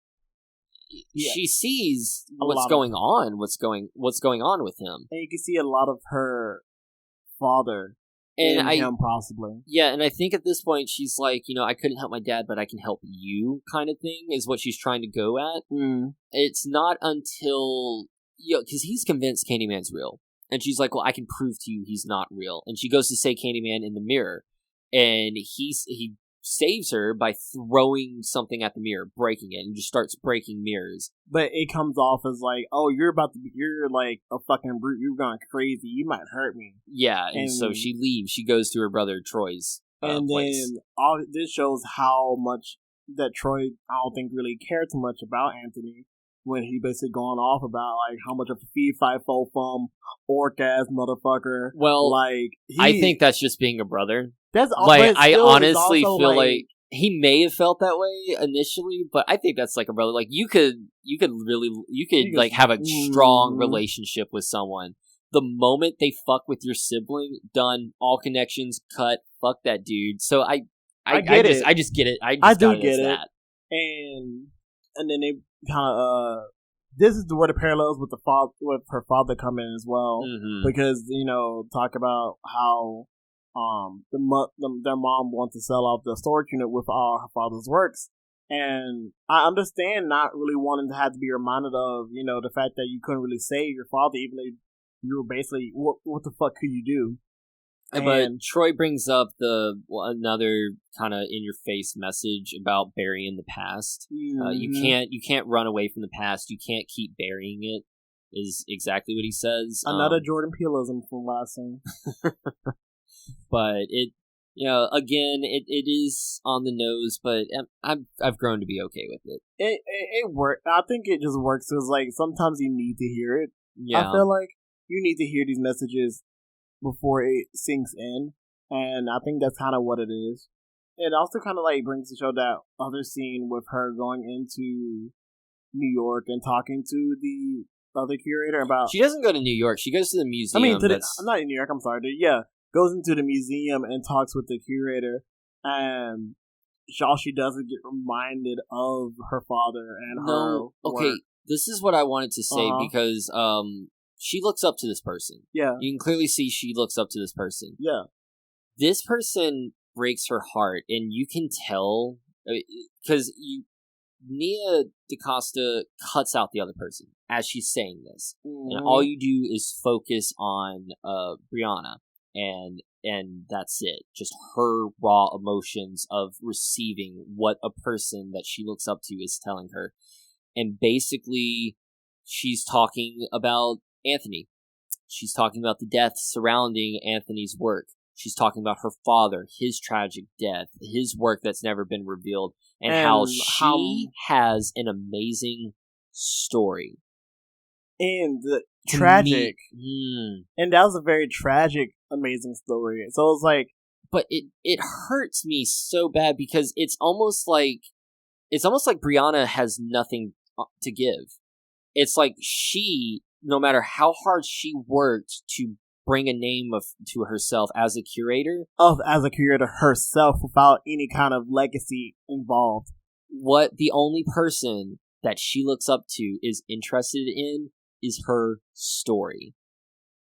she sees what's going on with him,
and you can see a lot of her father in him, possibly.
Yeah, and I think at this point she's like, I couldn't help my dad, but I can help you, kind of thing, is what she's trying to go at. It's not until, because he's convinced Candyman's real, and she's like, well, I can prove to you he's not real, and she goes to say Candyman in the mirror, and he saves her by throwing something at the mirror, breaking it, and just starts breaking mirrors.
But it comes off as like, oh, you're like a fucking brute, you're going crazy, you might hurt me.
Yeah, and so she leaves. She goes to her brother Troy's place.
Then this shows how much that Troy, I don't think, really cared too much about Anthony when he basically gone off about like how much of a fee fi fo fum orc ass motherfucker.
Well,
like
I think that's just being a brother.
that's
Like, I
still,
honestly
also,
feel like he may have felt that way initially, but I think that's like a brother. Like, you could like have a strong relationship with someone. The moment they fuck with your sibling, done. All connections cut. Fuck that dude. So I
get it.
I just get it.
I do
got
get it.
That.
And then they kind of this is where the parallels with her father come in as well, because talk about how their mom wants to sell off the storage unit with all her father's works, and I understand not really wanting to have to be reminded of the fact that you couldn't really save your father, even though you were basically what the fuck could you do?
But Troy brings up another kind of in your face message about burying the past. You can't run away from the past. You can't keep burying it. Is exactly what he says.
Another Jordan Peeleism from last scene.
But it, again, it is on the nose. But I've grown to be okay with it.
It works. I think it just works because like sometimes you need to hear it.
Yeah.
I feel like you need to hear these messages before it sinks in, and I think that's kind of what it is. It also kind of like brings to show that other scene with her going into New York and talking to the other curator about.
She doesn't go to New York. She goes to the museum.
I mean, I'm not in New York. I'm sorry. Goes into the museum and talks with the curator, and all she does is get reminded of her father and her.
Okay,
work.
This is what I wanted to say because she looks up to this person.
Yeah. You
can clearly see she looks up to this person.
Yeah.
This person breaks her heart, and you can tell because Nia DaCosta cuts out the other person as she's saying this, and all you do is focus on Brianna, and that's it. Just her raw emotions of receiving what a person that she looks up to is telling her, and basically, she's talking about Anthony. She's talking about the death surrounding Anthony's work. She's talking about her father, his tragic death, his work that's never been revealed, and how she has an amazing story.
And tragic. And that was a very tragic, amazing story. So it's like...
But it hurts me so bad because it's almost like Brianna has nothing to give. It's like she... No matter how hard she worked to bring a name to herself as a curator
herself without any kind of legacy involved.
What the only person that she looks up to is interested in is her story,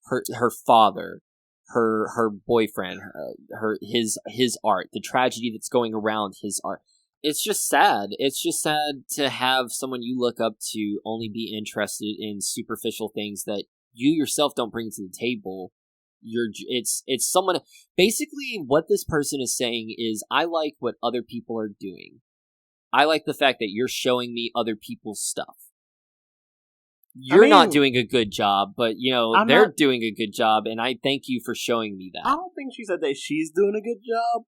her father, her boyfriend, his art, the tragedy that's going around his art. It's just sad. It's just sad to have someone you look up to only be interested in superficial things that you yourself don't bring to the table. It's someone. Basically, what this person is saying is, I like what other people are doing. I like the fact that you're showing me other people's stuff. You're not doing a good job, but they're doing a good job, and I thank you for showing me that.
I don't think she said that she's doing a good job.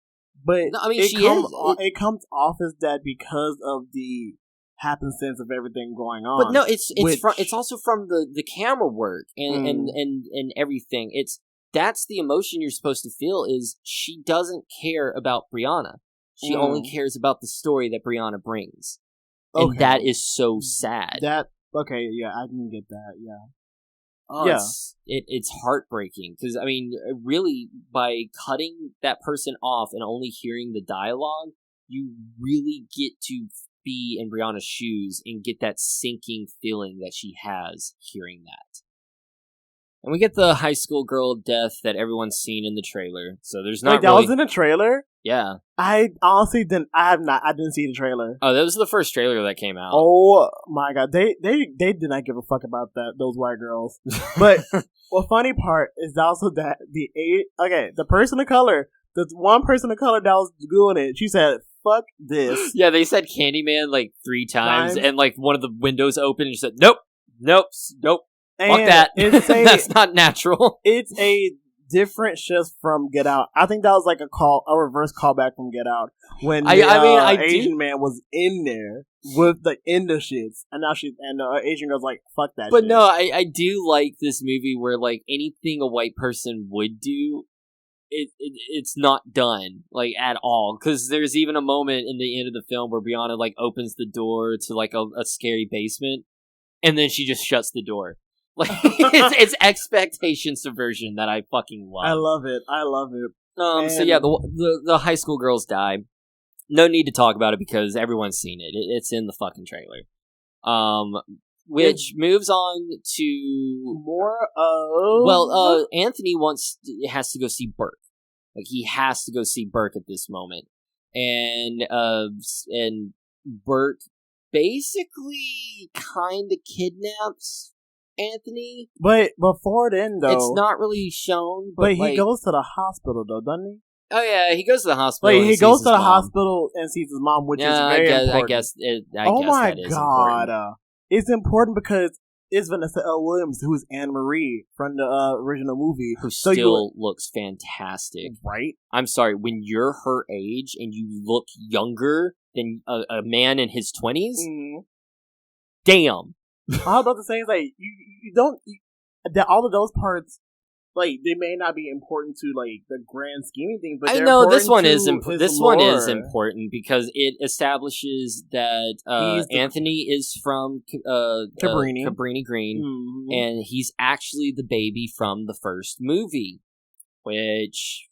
But
no, I mean,
it comes off as that because of the happenstance of everything going on.
But no, it's also from the camera work and everything. That's the emotion you're supposed to feel. Is she doesn't care about Brianna. She only cares about the story that Brianna brings, and that is so sad.
I can get that. Yeah.
It's heartbreaking because I mean, really, by cutting that person off and only hearing the dialogue, you really get to be in Brianna's shoes and get that sinking feeling that she has hearing that. And we get the high school girl death that everyone's seen in the trailer. So there's not.
Wait, that was in the trailer?
Yeah. I
honestly didn't. I didn't see the trailer.
Oh, that was the first trailer that came out.
Oh my god, they did not give a fuck about those white girls. But the funny part is also that the person of color, the one person of color that was doing it, she said, "Fuck this."
Yeah, they said Candyman like 3 times, and like one of the windows opened, and she said, "Nope."
And
Fuck that. That's not natural.
It's a different shifts from Get Out. I think that was like a reverse callback from Get Out when Asian man was in there with the the shits, and now the Asian girl's like, fuck that.
But
shit.
no, I do like this movie where like anything a white person would do, it's not done like at all. Because there's even a moment in the end of the film where Brianna like opens the door to like a scary basement, and then she just shuts the door. Like it's expectation subversion that I fucking love.
I love it.
So yeah, the high school girls die. No need to talk about it because everyone's seen it. It's in the fucking trailer. Which moves on to
more of
Anthony has to go see Burke. Like he has to go see Burke at this moment, and Burke basically kind of kidnaps Anthony.
But before then, though,
it's not really shown.
But he goes to the hospital, though, doesn't he?
Oh yeah, he goes to the hospital.
He goes to the hospital and sees his mom, which is very important.
I guess
my
that is
god,
important.
It's important because it's Vanessa L. Williams, who's Anne Marie from the original movie,
who still looks fantastic.
Right?
I'm sorry, when you're her age and you look younger than a man in his 20s, damn.
I was about to say, it's like you don't all of those parts. Like, they may not be important to, like, the grand scheme of things, but
I know this one is
this
one is important because it establishes that Anthony is from Cabrini Green, and he's actually the baby from the first movie, which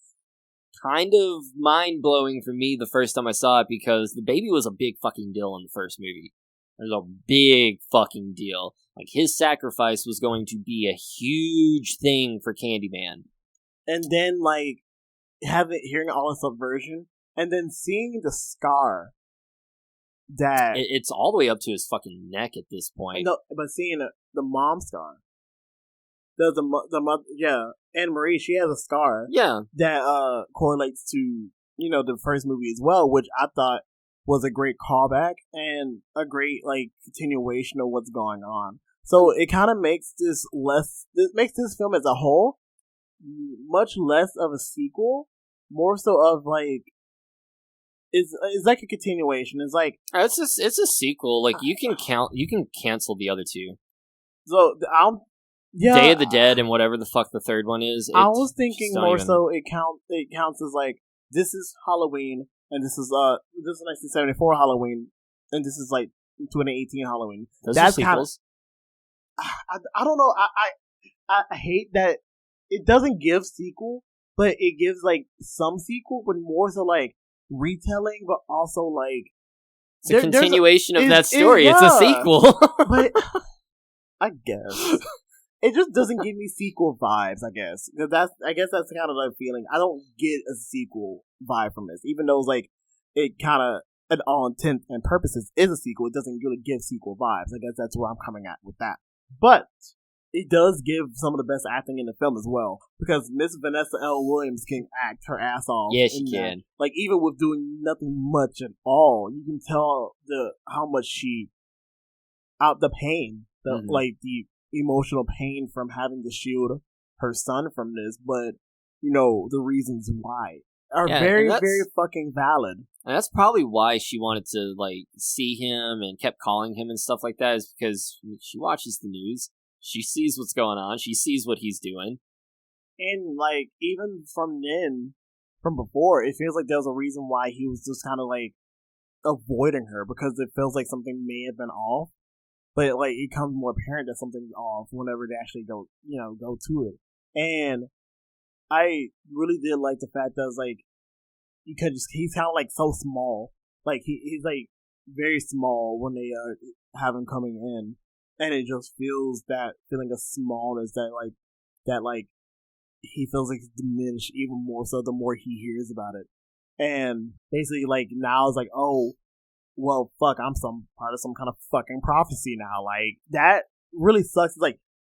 kind of mind-blowing for me the first time I saw it because the baby was a big fucking deal in the first movie. It was a big fucking deal. Like, his sacrifice was going to be a huge thing for Candyman.
And then, like, hearing all the subversion, and then seeing the scar that...
It's all the way up to his fucking neck at this point.
No, but seeing the mom scar. The mother, yeah, Anne Marie, she has a scar.
Yeah.
That correlates to, the first movie as well, which I thought was a great callback and a great like continuation of what's going on. So it kind of makes this film as a whole much less of a sequel, more so of like it's like a continuation. It's like
it's a sequel. Like you can cancel the other two.
So Day
of the Dead and whatever the fuck the third one is.
I was thinking more so it counts as like this is Halloween. And this is 1974 Halloween, and this is like 2018 Halloween.
That's sequels.
I don't know. I hate that it doesn't give sequel, but it gives like some sequel, but more so like retelling, but also like
it's a continuation of that story. It's a sequel,
but I guess. It just doesn't give me sequel vibes, I guess. That's kind of the feeling. I don't get a sequel vibe from this. Even though it's like, it kind of, in all intent and purposes, is a sequel, it doesn't really give sequel vibes. I guess that's where I'm coming at with that. But, it does give some of the best acting in the film as well. Because Miss Vanessa L. Williams can act her ass off.
Yeah, she can.
Like, even with doing nothing much at all, you can tell how much the pain, the emotional pain from having to shield her son from this, but the reasons why are very, very fucking valid.
And that's probably why she wanted to like see him and kept calling him and stuff like that, is because she watches the news, she sees what's going on, she sees what he's doing,
and like even from before, it feels like there's a reason why he was just kind of like avoiding her, because it feels like something may have been off. But like it becomes more apparent that something's off whenever they actually go to it. And I really did like the fact that it's like he's kind of like so small. Like he's like very small when they have him coming in, and it just feels that feeling of smallness that he feels like it's diminished even more so the more he hears about it. And basically like now it's like, oh, well, fuck, I'm part of some kind of fucking prophecy now. Like, that really sucks.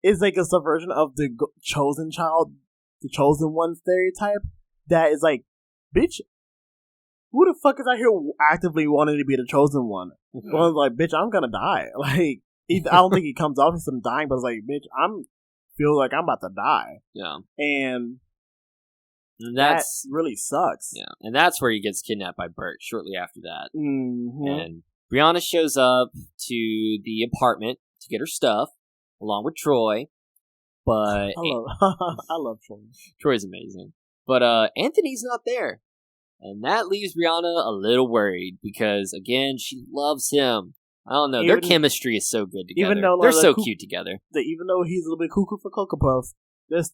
It's like a subversion of the chosen child, the chosen one stereotype that is like, bitch, who the fuck is out here actively wanting to be the chosen one? Well, like, bitch, I'm gonna die. Like, I don't think he comes off as some dying, but it's like, bitch, feel like I'm about to die.
Yeah.
And
And
that
that's
really sucks.
yeah, and that's where he gets kidnapped by Burke shortly after that.
Mm-hmm.
And Brianna shows up to the apartment to get her stuff, along with Troy. But
I love Troy.
Troy's amazing. But Anthony's not there. And that leaves Brianna a little worried because, again, she loves him. I don't know. Their chemistry is so good together.
Even though
they're so cute together.
Even though he's a little bit cuckoo for Cocoa Puffs, there's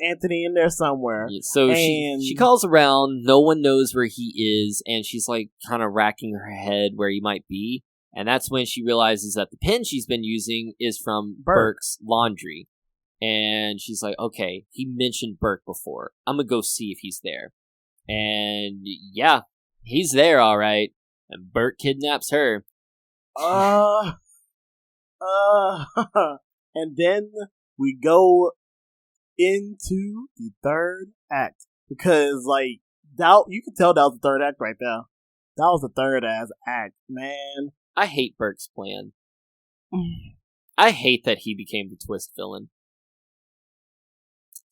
Anthony in there somewhere.
Yeah, so she calls around. No one knows where he is, and she's like kind of racking her head where he might be. And that's when she realizes that the pen she's been using is from Burke's laundry. And she's like, okay, he mentioned Burke before. I'm gonna go see if he's there. And yeah, he's there, all right. And Burke kidnaps her.
And then we go into the third act because, like, that you can tell that was the third act right there. That was the third act, man.
I hate Burke's plan. I hate that he became the twist villain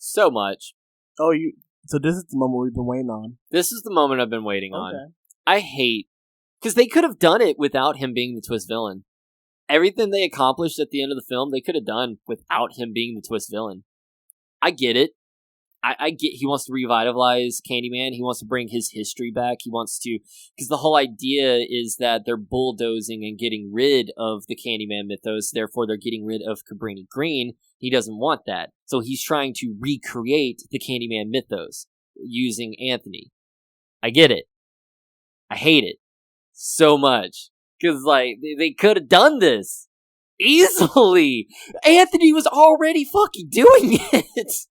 so much.
So this is the moment we've been waiting on.
This is the moment I've been waiting on. I hate because they could have done it without him being the twist villain. Everything they accomplished at the end of the film, they could have done without him being the twist villain. I get it. I get he wants to revitalize Candyman. He wants to bring his history back. He wants to, because the whole idea is that they're bulldozing and getting rid of the Candyman mythos. Therefore, they're getting rid of Cabrini Green. He doesn't want that. So he's trying to recreate the Candyman mythos using Anthony. I get it. I hate it so much. Because, like, they could have done this easily. Anthony was already fucking doing it.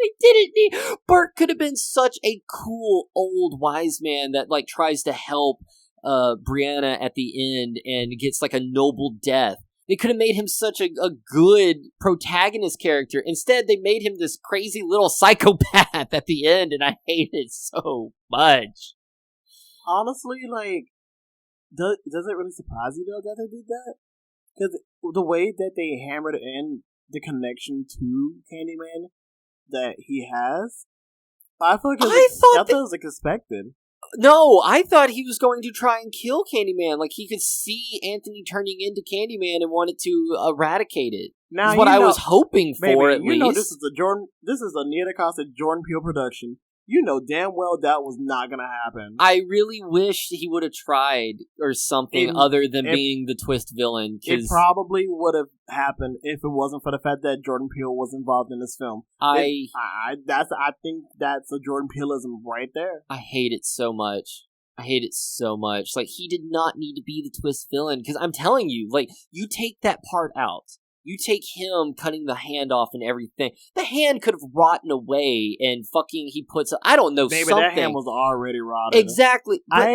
They didn't need... Burke could have been such a cool old wise man that, like, tries to help Brianna at the end and gets, like, a noble death. They could have made him such a good protagonist character. Instead, they made him this crazy little psychopath at the end, and I hate it so much.
Honestly, like, does it really surprise you, though, that they did that? Because the way that they hammered in the connection to Candyman that he has, I feel like that was like expected.
No, I thought he was going to try and kill Candyman. Like, he could see Anthony turning into Candyman and wanted to eradicate it. That's what I was hoping for, at least.
You know, this is a DaCOSTA Jordan Peele production. You know damn well that was not gonna happen.
I really wish he would have tried or something other than being the twist villain.
It probably would have happened if it wasn't for the fact that Jordan Peele was involved in this film. I think that's a Jordan Peeleism right there.
I hate it so much. Like, he did not need to be the twist villain. Because I'm telling you, like, you take that part out. You take him cutting the hand off and everything. The hand could have rotten away and fucking he puts... I don't know,
maybe
something.
That hand was already rotten.
Exactly. But,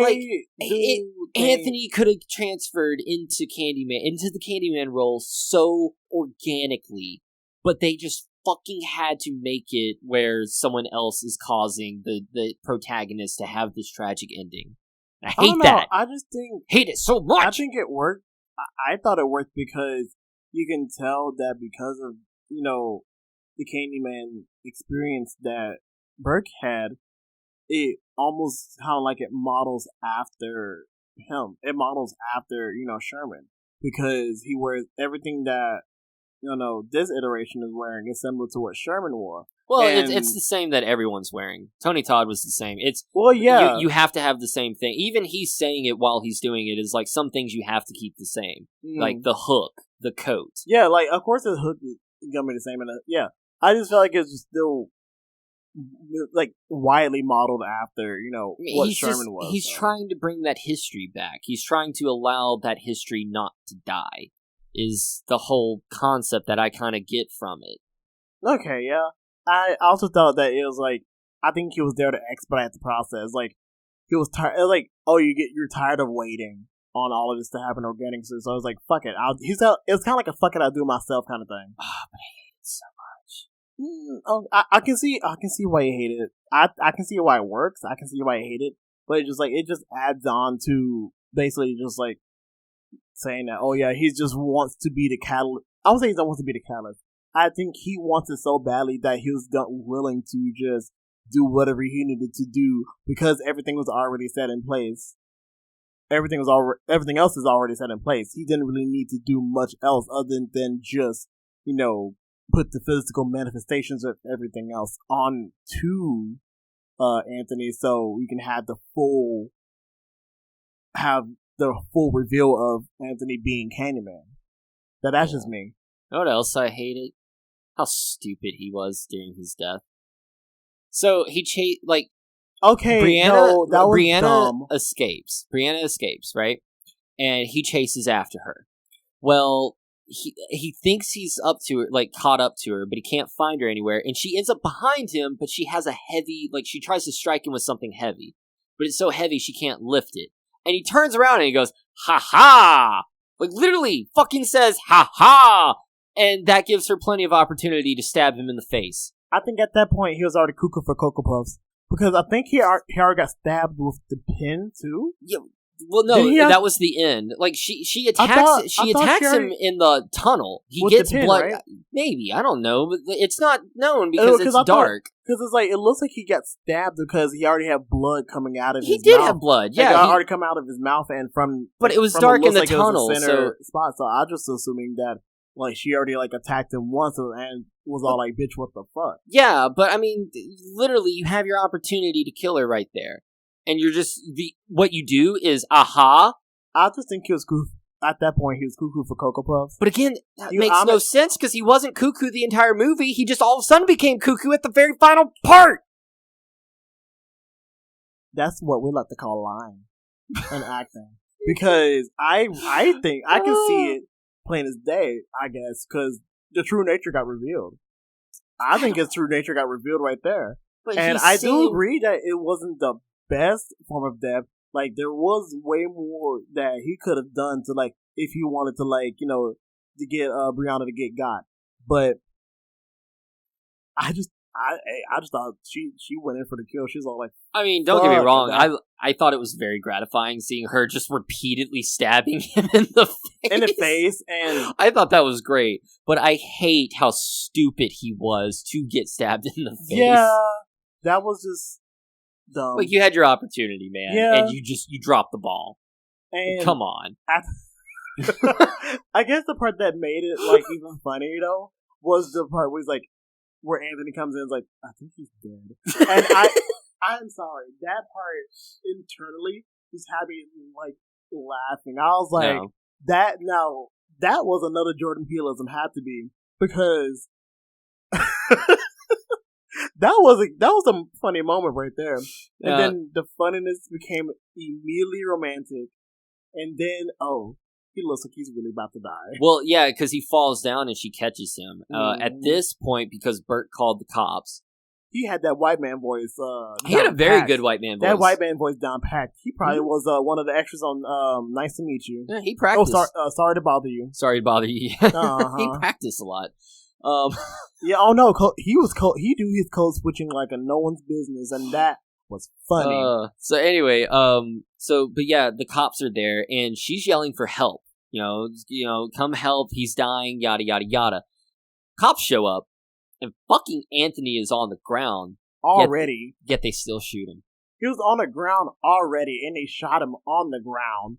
Anthony could have transferred into the Candyman role so organically. But they just fucking had to make it where someone else is causing the protagonist to have this tragic ending. I hate that.
I just think...
Hate it so much!
I think it worked. I thought it worked because... You can tell that because of, you know, the Candyman experience that Burke had, it almost kind of like it models after him. It models after, you know, Sherman. Because he wears everything that, you know, this iteration is wearing is similar to what Sherman wore.
Well, it's the same that everyone's wearing. Tony Todd was the same. You have to have the same thing. Even he's saying it while he's doing it is like some things you have to keep the same. Like the hook, the coat.
Yeah, like, of course the hook is going to be the same. I just felt like it's still, like, widely modeled after, you know, what Sherman was.
He's trying to bring that history back. He's trying to allow that history not to die, is the whole concept that I kind of get from it.
Okay, yeah. I also thought that it was like, I think he was there to expedite the process. Like, he was tired. Like, oh, you're tired of waiting on all of this to happen organically. So I was like, fuck it. It was kind of like a fuck it, I'll do it myself kind of thing.
Oh, but I hate it so much.
I can see why you hate it. I can see why it works. I can see why you hate it. But it just adds on to basically just like saying that, oh yeah, he just wants to be the catalyst. I would say he doesn't want to be the catalyst. I think he wants it so badly that he was willing to just do whatever he needed to do because everything was already set in place. Everything else is already set in place. He didn't really need to do much else other than just, put the physical manifestations of everything else on to Anthony, so we can have the full reveal of Anthony being Candyman. That's just me.
You know what else I hated? How stupid he was during his death. So he
Okay,
Brianna
dumb.
escapes. Brianna escapes, right? And he chases after her. Well, he thinks he's caught up to her, but he can't find her anywhere. And she ends up behind him, but she has a heavy, she tries to strike him with something heavy. But it's so heavy she can't lift it. And he turns around and he goes, ha ha! Literally fucking says, ha ha! And that gives her plenty of opportunity to stab him in the face.
I think at that point he was already cuckoo for Cocoa Puffs. Because I think he already got stabbed with the pin, too?
Yeah. Well, no, that was the end. She attacks him in the tunnel. He gets
pin,
blood.
Right?
Maybe, I don't know, but it's not known because it's dark.
Because it's it looks like he got stabbed because he already had blood coming out of his mouth.
He did have blood, yeah.
It already come out of his mouth and from...
But it was dark in the tunnel,
it was a center spot, so I was just assuming that she already attacked him once and was all bitch, what the fuck?
Yeah, but I mean, literally, you have your opportunity to kill her right there. And you're just, what you do is, aha.
I just think he was cuckoo. At that point, he was cuckoo for Cocoa Puffs.
But again, that makes no sense because he wasn't cuckoo the entire movie. He just all of a sudden became cuckoo at the very final part.
That's what we like to call lying and acting. Because I think, I can see it plain as day, I guess, because the true nature got revealed. I think his true nature got revealed right there. And I do agree that it wasn't the best form of death. There was way more that he could have done to if he wanted to to get Brianna to get got. But I just thought she went in for the kill. She's all
I mean, don't get me wrong. I thought it was very gratifying seeing her just repeatedly stabbing him in the face.
And
I thought that was great. But I hate how stupid he was to get stabbed in the face.
Yeah, that was just dumb.
You had your opportunity, man, and you dropped the ball.
And
come on.
I guess the part that made it even funnier though was the part where Anthony comes in and is I think he's dead. And I'm sorry, that part internally just had me laughing. I was
no.
that was another Jordan Peeleism, had to be, because that was a funny moment right there. And then the funniness became immediately romantic. And then, he looks like he's really about to die.
Well, yeah, because he falls down and she catches him. At this point, because Bert called the cops.
He had that white man voice.
He had a very good white man voice.
That white man voice down packed. He probably was one of the extras on Nice to Meet You.
Yeah, he practiced.
Sorry to bother you.
Sorry to bother you.
Uh-huh.
He practiced a lot.
Yeah, oh no, he do his code switching like a no one's business, and that was funny.
So anyway, but yeah, the cops are there, and she's yelling for help. Come help, he's dying, yada yada yada. Cops show up, and fucking Anthony is on the ground
already.
Yet they still shoot him.
He was on the ground already, and they shot him on the ground,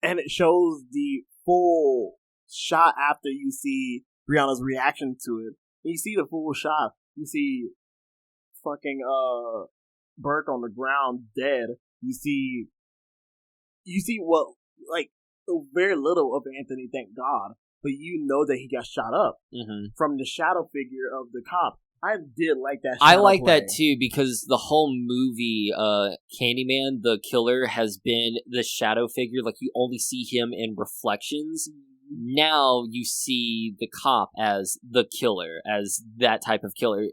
and it shows the full shot after you see Brianna's reaction to it. And you see the full shot. You see fucking Burke on the ground dead. You see what very little of Anthony, thank God, but you know that he got shot up from the shadow figure of the cop. I did like that.
I like that too, because the whole movie, Candyman, the killer, has been the shadow figure. You only see him in reflections. Now you see the cop as the killer, as that type of killer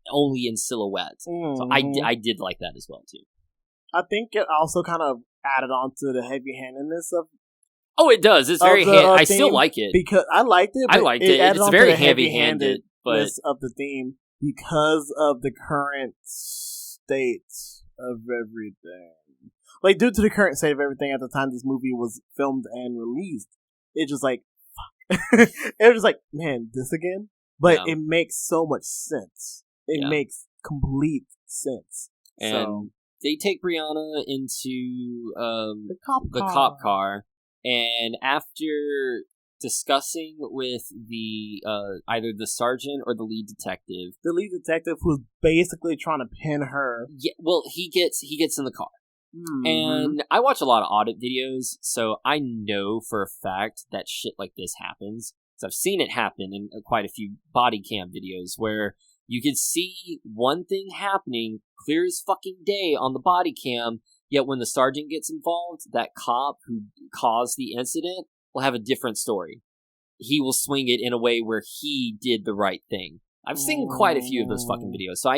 only in silhouette. So I did like that as well too.
I think it also kind of added on to the heavy-handedness of.
Oh, it does. It's very. I still like it
because I liked it.
I liked it. It's very heavy-handed, but
of the theme because of the current state of everything. Due to the current state of everything at the time this movie was filmed and released, it just fuck. It was man, this again. But it makes so much sense. It makes complete sense.
And
So,
they take Brianna into
the
cop car, and after discussing with the either the sergeant or the lead detective,
who's basically trying to pin her.
yeah, well, he gets in the car.
Mm-hmm.
And I watch a lot of audit videos, so I know for a fact that shit like this happens. So I've seen it happen in quite a few body cam videos where you can see one thing happening clear as fucking day on the body cam, yet when the sergeant gets involved, that cop who caused the incident will have a different story. He will swing it in a way where he did the right thing. I've seen quite a few of those fucking videos, so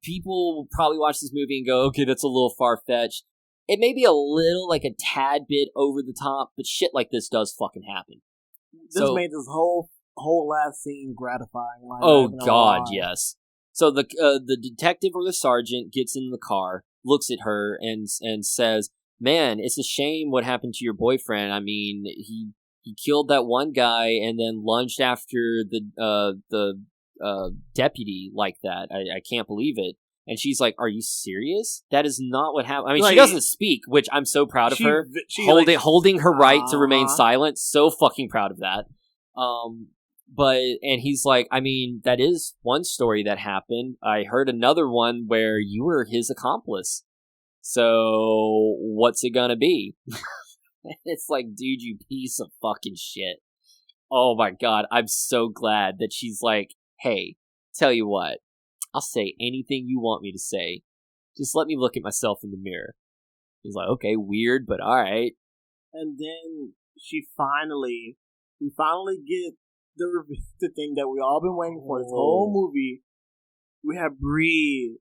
people will probably watch this movie and go, okay, that's a little far-fetched. It may be a little, like a tad bit over the top, but shit like this does fucking happen.
This made this whole last scene gratifying. Like,
oh god, yes. So the detective or the sergeant gets in the car, looks at her, and says, "Man, it's a shame what happened to your boyfriend. I mean, he killed that one guy and then lunged after the deputy like that. I can't believe it." And she's like, "Are you serious? That is not what happened." I mean, like, she doesn't speak, which I'm so proud of her. Holding her right to remain silent. So fucking proud of that. And he's like, "I mean, that is one story that happened. I heard another one where you were his accomplice. So what's it gonna be?" It's like, dude, you piece of fucking shit. Oh my god, I'm so glad that she's like, "Hey, tell you what, I'll say anything you want me to say. Just let me look at myself in the mirror." He's like, "Okay, weird, but alright."
And then we finally get the thing that we all been waiting for this whole movie. We have Bree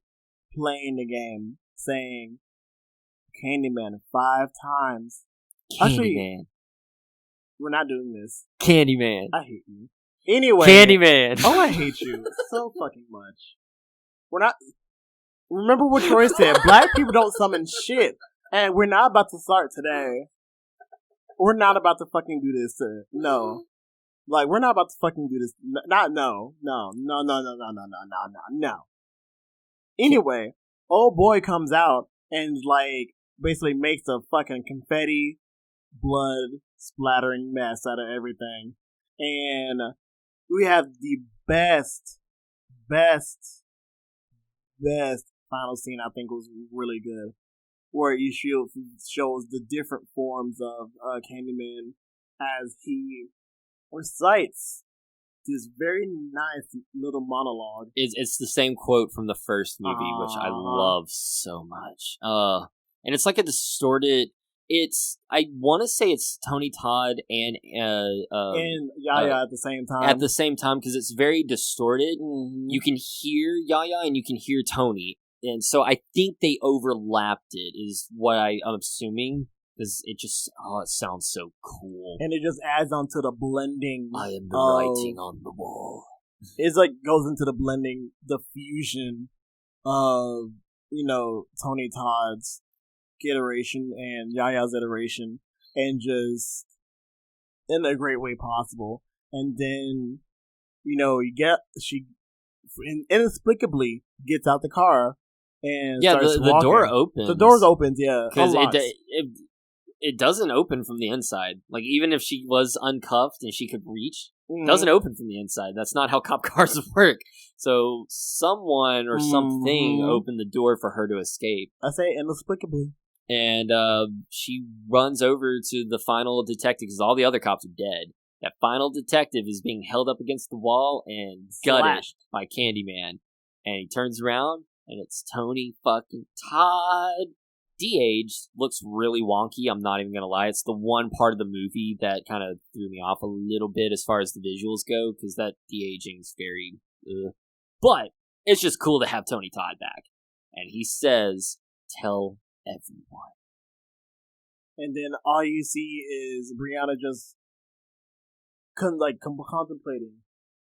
playing the game, saying Candyman 5 times.
Candyman.
We're not doing this.
Candyman.
I hate you. Anyway.
Candyman.
Oh, I hate you so fucking much. We're not... Remember what Troy said. Black people don't summon shit. And we're not about to start today. We're not about to fucking do this. No. Like, we're not about to fucking do this. No. Anyway, old boy comes out and, like, basically makes a fucking confetti, blood, splattering mess out of everything. And we have the best final scene. I think was really good, where he shows the different forms of Candyman as he recites this very nice little monologue.
It's the same quote from the first movie, which I love so much. And it's like a distorted. I want to say it's Tony Todd and
Yaya at the same time.
At the same time, because it's very distorted.
Mm-hmm.
You can hear Yaya and you can hear Tony, and so I think they overlapped it. Is what I'm assuming, because it sounds so cool,
and it just adds on to the blending.
I am the writing on the wall.
It's like goes into the blending, the fusion of Tony Todd's iteration and Yaya's iteration, and just in a great way possible. And then she inexplicably gets out the car and starts
the door opens.
The door opens, yeah,
because it doesn't open from the inside. Like, even if she was uncuffed and she could reach, it doesn't open from the inside. That's not how cop cars work. So someone or something opened the door for her to escape.
I say inexplicably.
And she runs over to the final detective, because all the other cops are dead. That final detective is being held up against the wall and gutted by Candyman. And he turns around, and it's Tony fucking Todd. De-aged, looks really wonky, I'm not even gonna lie. It's the one part of the movie that kind of threw me off a little bit as far as the visuals go, because that de-aging is very... But it's just cool to have Tony Todd back. And he says, "Tell everyone."
And then all you see is Brianna just contemplating,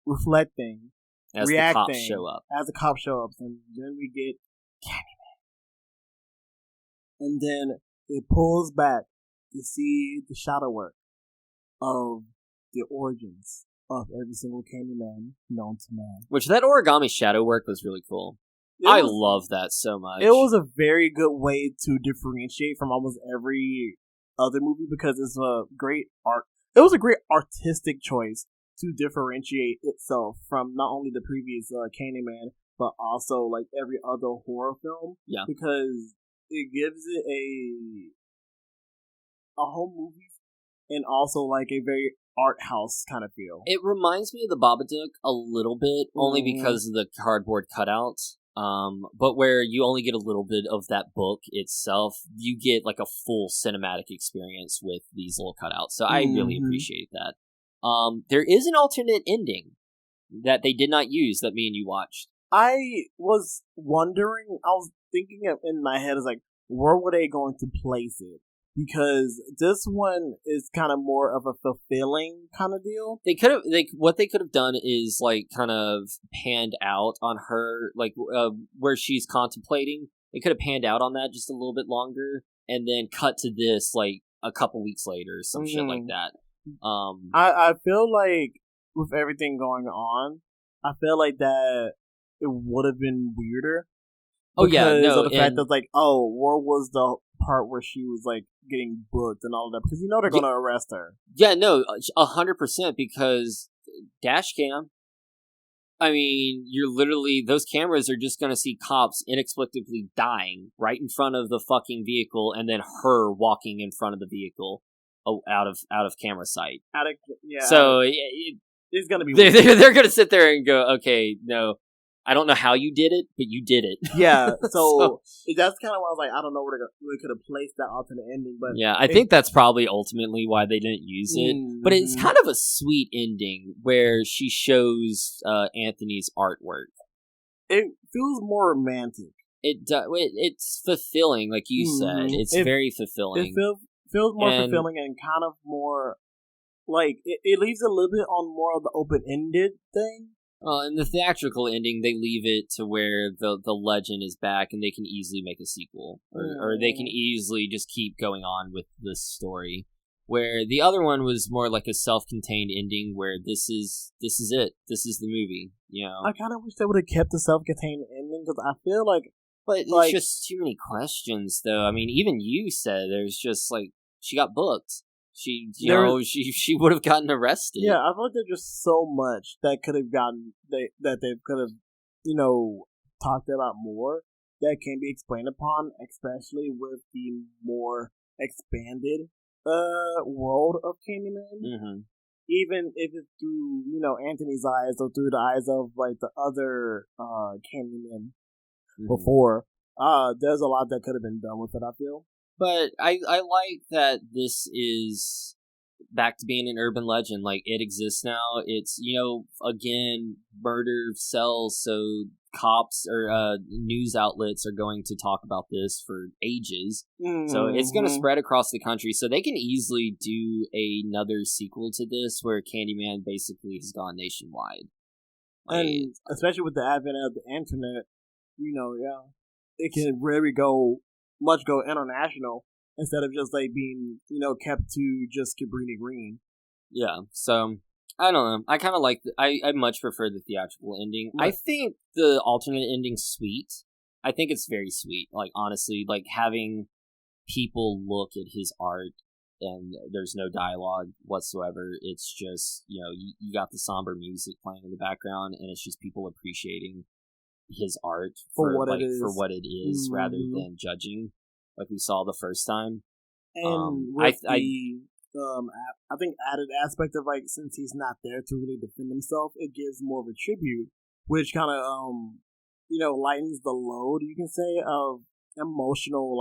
reflecting,
as
reacting
the cops show up.
As the cops show up, and then we get Candyman. And then it pulls back to see the shadow work of the origins of every single Candyman known to man.
Which, that origami shadow work was really cool. I love that so much.
It was a very good way to differentiate from almost every other movie because it's a great art. It was a great artistic choice to differentiate itself from not only the previous Candyman, but also like every other horror film.
Yeah,
because it gives it a whole movie and also like a very art house kind of feel.
It reminds me of the Babadook a little bit, only because of the cardboard cutouts. But where you only get a little bit of that book itself, you get like a full cinematic experience with these little cutouts. So I really appreciate that. There is an alternate ending that they did not use that me and you watched.
I was wondering, I was thinking in my head, is like, where were they going to place it? Because this one is kind of more of a fulfilling kind of deal.
What they could have done is like kind of panned out on her, like where she's contemplating. They could have panned out on that just a little bit longer, and then cut to this like a couple weeks later, or some shit like that.
I feel like with everything going on, I feel like that it would have been weirder.
Oh yeah, no,
of the fact that like, oh, where was the part where she was like getting booked and all of that? Because you know they're gonna arrest her.
Yeah, no, 100%, because dash cam. I mean, you're literally, those cameras are just gonna see cops inexplicably dying right in front of the fucking vehicle, and then her walking in front of the vehicle, out of camera sight. So
it's gonna be.
They're gonna sit there and go, okay, no. I don't know how you did it, but you did it.
Yeah, so that's kind of why I was like, I don't know where they could have placed that alternate ending. But
yeah, I think that's probably ultimately why they didn't use it. But it's kind of a sweet ending where she shows Anthony's artwork.
It feels more romantic.
It's fulfilling, like you said. It's very fulfilling.
It feels more fulfilling and kind of more like it leaves a little bit on more of the open-ended thing.
In the theatrical ending, they leave it to where the legend is back, and they can easily make a sequel, or they can easily just keep going on with this story. Where the other one was more like a self-contained ending, where this is it, this is the movie. You know,
I kind of wish they would have kept the self-contained ending because I feel like,
but it's just too many questions, though. I mean, even you said there's just like she got booked. She would have gotten arrested.
Yeah, I feel like there's just so much that could have gotten that they could have, talked about more that can be explained upon, especially with the more expanded world of Candyman.
Mm-hmm.
Even if it's through Anthony's eyes or through the eyes of like the other Candyman before, there's a lot that could have been done with it, I feel.
But I like that this is back to being an urban legend. Like, it exists now. It's, again, murder sells, so cops or news outlets are going to talk about this for ages. Mm-hmm. So it's going to spread across the country. So they can easily do another sequel to this where Candyman basically has gone nationwide.
And especially with the advent of the internet, it can really go international instead of just like being kept to just Cabrini Green.
Yeah, so I don't know. I kind of like I much prefer the theatrical ending. I think the alternate ending's sweet. I think it's very sweet. Like, honestly, like having people look at his art and there's no dialogue whatsoever. It's just you got the somber music playing in the background, and it's just people appreciating his art for what it is, rather than judging like we saw the first time.
And I think added aspect of like, since he's not there to really defend himself, it gives more of a tribute, which kind of lightens the load, you can say, of emotional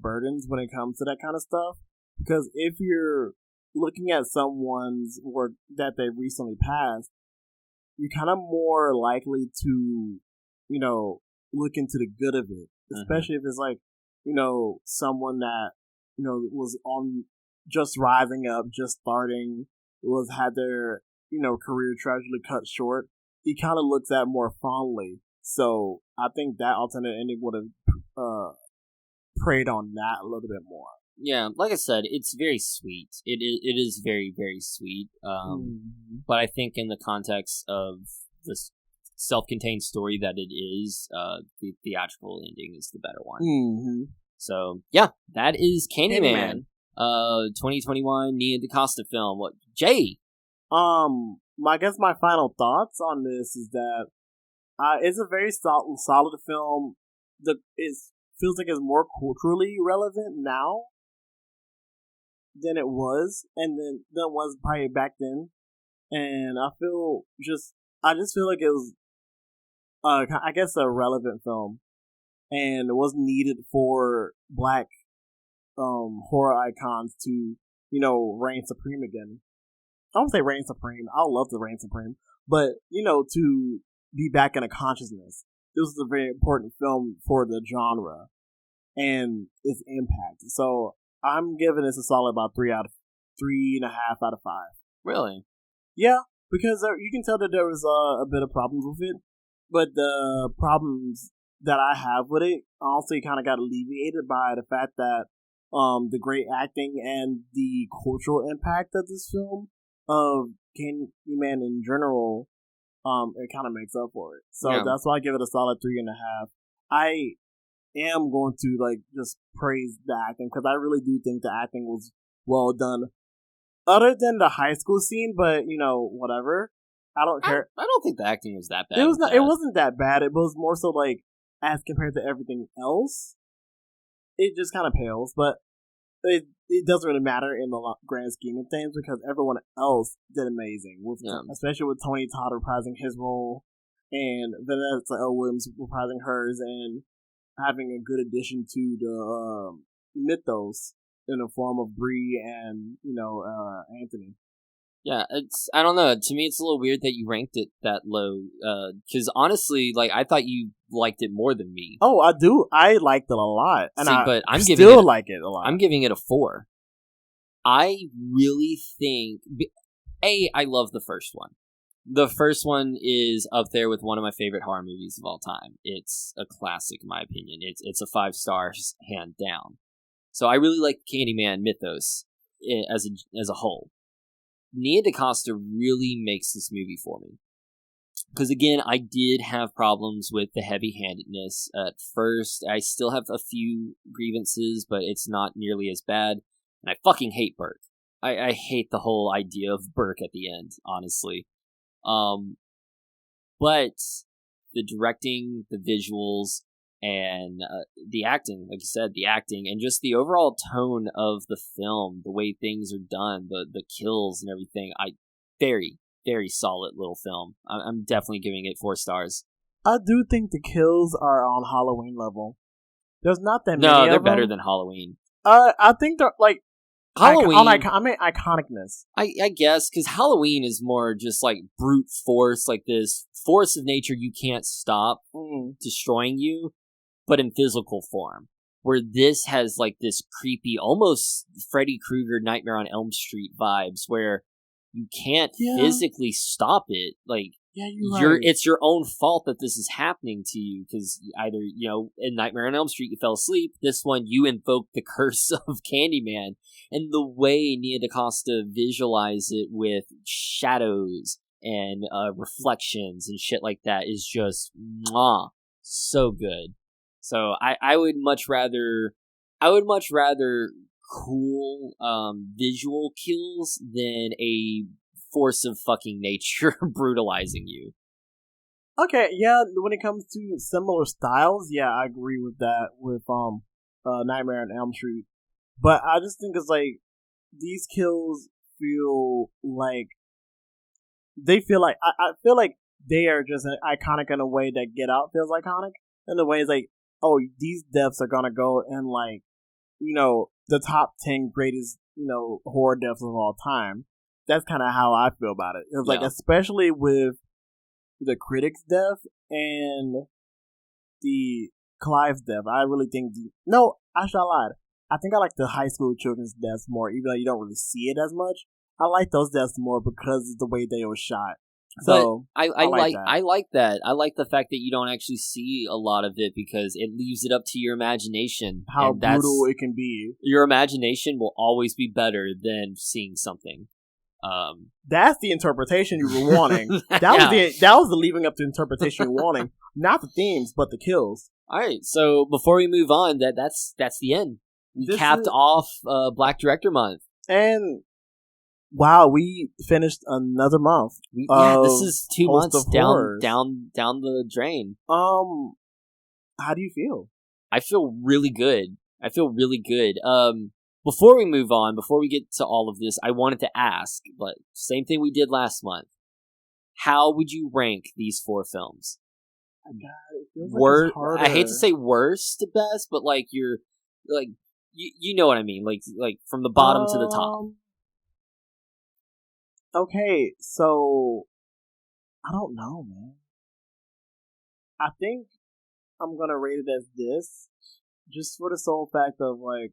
burdens when it comes to that kind of stuff. Because if you're looking at someone's work that they recently passed, you're kind of more likely to, look into the good of it. Especially if it's like, someone that, was on just rising up, just starting, had their, career tragically cut short. He kind of looks at more fondly. So I think that alternate ending would have preyed on that a little bit more.
Yeah, like I said, it's very sweet. It is very, very sweet. But I think in the context of this self-contained story that it is, the theatrical ending is the better one.
Mm-hmm.
So yeah, that is Candyman. 2021 Nia DaCosta film. What, Jay?
I guess my final thoughts on this is that it's a very solid film. It feels like it's more culturally relevant now than it was, and then than it was probably back then. And I just feel like it was, I guess, a relevant film, and it was needed for Black horror icons to, reign supreme again. I don't say reign supreme. I would love to reign supreme, but to be back in a consciousness. This was a very important film for the genre and its impact. So I'm giving this a solid about 3.5 out of 5.
Really?
Yeah, because you can tell that there was a bit of problems with it, but the problems that I have with it honestly kind of got alleviated by the fact that the great acting and the cultural impact of this film, of Candyman in general, it kind of makes up for it. So that's why I give it a solid 3.5. I am going to just praise the acting, because I really do think the acting was well done. Other than the high school scene, but whatever. I don't care.
I don't think the acting was that bad.
It was not. It wasn't that bad. It was more so as compared to everything else, it just kind of pales. But it doesn't really matter in the grand scheme of things, because everyone else did amazing. Especially with Tony Todd reprising his role, and Vanessa L. Williams reprising hers, and having a good addition to the mythos in the form of Bree and Anthony.
Yeah, I don't know. To me, it's a little weird that you ranked it that low. Because honestly, I thought you liked it more than me.
Oh, I do. I liked it a lot, and
but I'm
like it a lot.
I'm giving it a 4. I really think I love the first one. The first one is up there with one of my favorite horror movies of all time. It's a classic, in my opinion. It's a 5 stars, hand down. So I really like Candyman mythos as a whole. Nia DaCosta really makes this movie for me. Because again, I did have problems with the heavy-handedness at first. I still have a few grievances, but it's not nearly as bad. And I fucking hate Burke. I hate the whole idea of Burke at the end, honestly. But the directing, the visuals, and the acting, like you said, the acting, and just the overall tone of the film, the way things are done, the kills and everything, very, very solid little film. I'm definitely giving it 4 stars.
I do think the kills are on Halloween level. There's not that many.
No, they're
of
better
them.
than Halloween.
I think they're
Halloween.
Iconicness.
I guess, because Halloween is more just brute force, this force of nature you can't stop destroying you, but in physical form. Where this has this creepy, almost Freddy Krueger Nightmare on Elm Street vibes, where you can't physically stop it.
You're right.
It's your own fault that this is happening to you, because either, in Nightmare on Elm Street you fell asleep, this one you invoked the curse of Candyman, and the way Nia DaCosta visualizes it with shadows and reflections and shit like that is just so good. So I would much rather cool visual kills than a force of fucking nature brutalizing you.
Okay, yeah, when it comes to similar styles, yeah, I agree with that with Nightmare on Elm Street. But I just think it's these kills feel I feel like they are just iconic in a way that Get Out feels iconic. In the way it's these deaths are gonna go in the top 10 greatest horror deaths of all time. That's kind of how I feel about it. It was especially with the critic's death and the Clive's death. I really think I lied. I think I like the high school children's deaths more, even though you don't really see it as much. I like those deaths more because of the way they were shot. So
I like that. I like the fact that you don't actually see a lot of it, because it leaves it up to your imagination.
How brutal it can be.
Your imagination will always be better than seeing something.
That's the interpretation you were wanting. That was the leaving up to interpretation you were wanting. Not the themes, but the kills.
All right, so before we move on, that's the end. We capped off Black Director Month.
And wow, we finished another month.
This is 2 months down the drain.
How do you feel?
I feel really good. Before we move on, before we get to all of this, I wanted to ask, but same thing we did last month. How would you rank these 4 films?
God, it feels like it's harder.
I hate to say worst to best, but like you're like you know what I mean, like from the bottom to the top.
Okay, so I don't know, man. I think I'm gonna rate it as this, just for the sole fact of like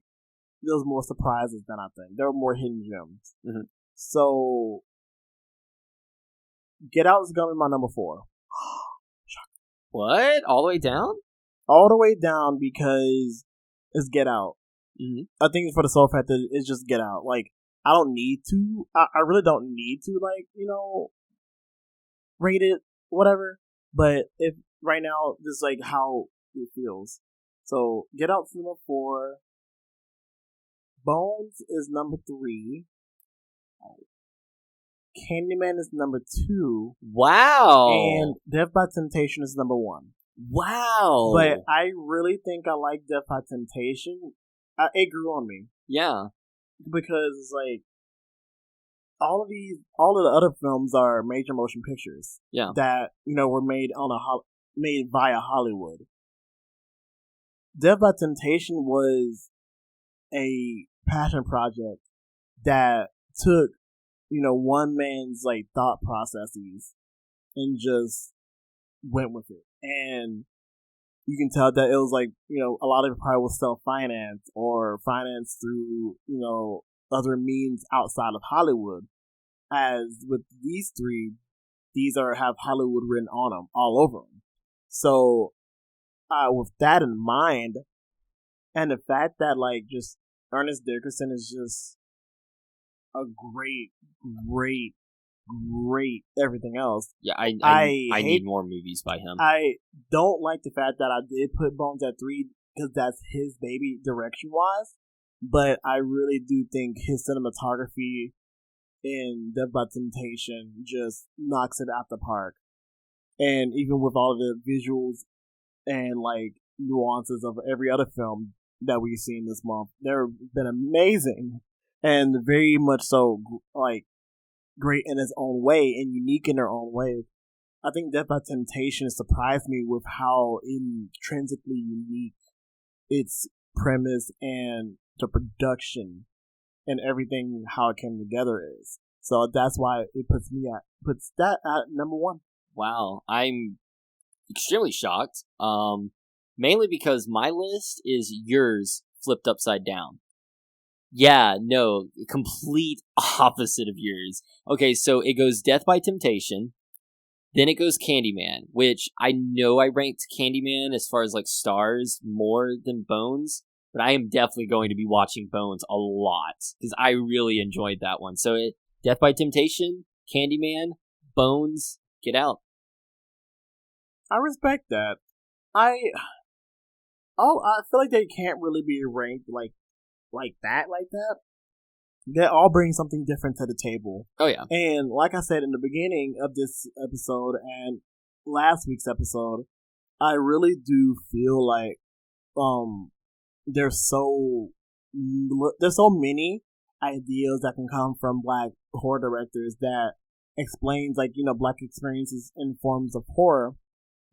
there was more surprises than I think. There were more hidden gems.
Mm-hmm.
So Get Out is gonna be my number 4.
What? All the way down?
All the way down because it's Get Out.
Mm-hmm.
I think for the sole fact that it's just Get Out. Like, I don't need to. I really don't need to, like, rate it, whatever. But if right now, this is like how it feels. So, Get Out's number 4. Bones is number 3. Candyman is number 2.
Wow.
And Death by Temptation is number 1.
Wow.
But I really think I like Death by Temptation. It grew on me.
Yeah.
Because, like, all of the other films are major motion pictures.
Yeah.
That, were made made via Hollywood. Death by Temptation was a passion project that took, one man's, like, thought processes and just went with it. And you can tell that it was, like, a lot of it probably was self-financed or financed through, other means outside of Hollywood. As with these 3, these have Hollywood written on them, all over them. So, with that in mind, and the fact that, like, just Ernest Dickerson is just a great everything else.
Yeah, I need more movies by him.
I don't like the fact that I did put Bones at 3 because that's his baby direction-wise, but I really do think his cinematography in Death by Temptation just knocks it out the park. And even with all of the visuals and, like, nuances of every other film that we've seen this month, they've been amazing and very much so, like, great in its own way and unique in their own way. I think Death by Temptation surprised me with how intrinsically unique its premise and the production and everything, how it came together is. So that's why it puts that at number 1.
Wow, I'm extremely shocked. Mainly because my list is yours flipped upside down. Yeah, no, complete opposite of yours. Okay, so it goes Death by Temptation, then it goes Candyman, which I know I ranked Candyman as far as, like, stars more than Bones, but I am definitely going to be watching Bones a lot, because I really enjoyed that one. So Death by Temptation, Candyman, Bones, Get Out.
I respect that. I feel like they can't really be ranked like that. They all bring something different to the table.
Oh, yeah.
And like I said in the beginning of this episode and last week's episode, I really do feel like there's so many ideas that can come from Black horror directors that explains, like, Black experiences in forms of horror,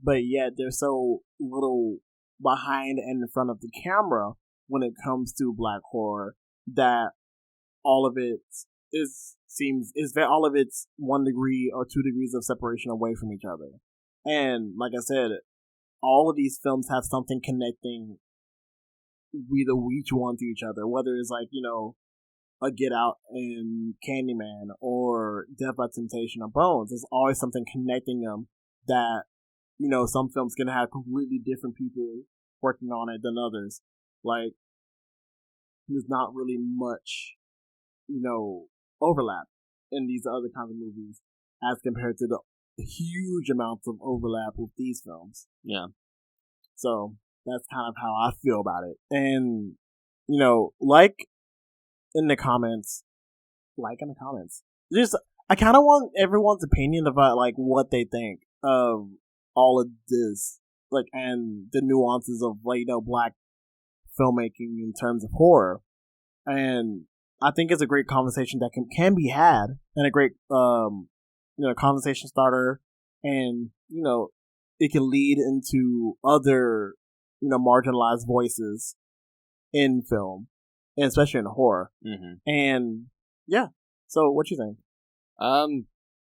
but yet they're so little behind and in front of the camera when it comes to Black horror that all of it all of it's 1 degree or 2 degrees of separation away from each other. And like I said, all of these films have something connecting each one to each other, whether it's like, a Get Out and Candyman or Death by Temptation or Bones. There's always something connecting them that, some films can have completely different people working on it than others. Like, there's not really much, overlap. in these other kinds of movies as compared to the huge amounts of overlap with these films.
Yeah.
So that's kind of how I feel about it. And, you know, like in the comments, just, I kind of want everyone's opinion about, like, what they think of all of this, like, and the nuances of, like, you know, black filmmaking in terms of horror. And I think it's a great conversation that can be had, and a great, you know, conversation starter, and, you know, it can lead into other, you know, marginalized voices in film, and especially in horror.
Mm-hmm.
And yeah, so what you think?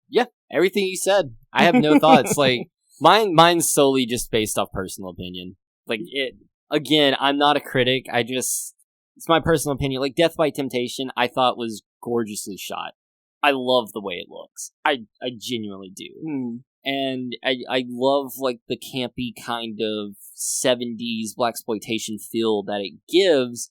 Yeah, everything you said. I have no thoughts. Like, mine's solely just based off personal opinion. Like, it, again, I'm not a critic. It's my personal opinion. Like, Death by Temptation, I thought was gorgeously shot. I love the way it looks. I genuinely do.
Mm.
And I love, like, the campy kind of 70s blaxploitation feel that it gives,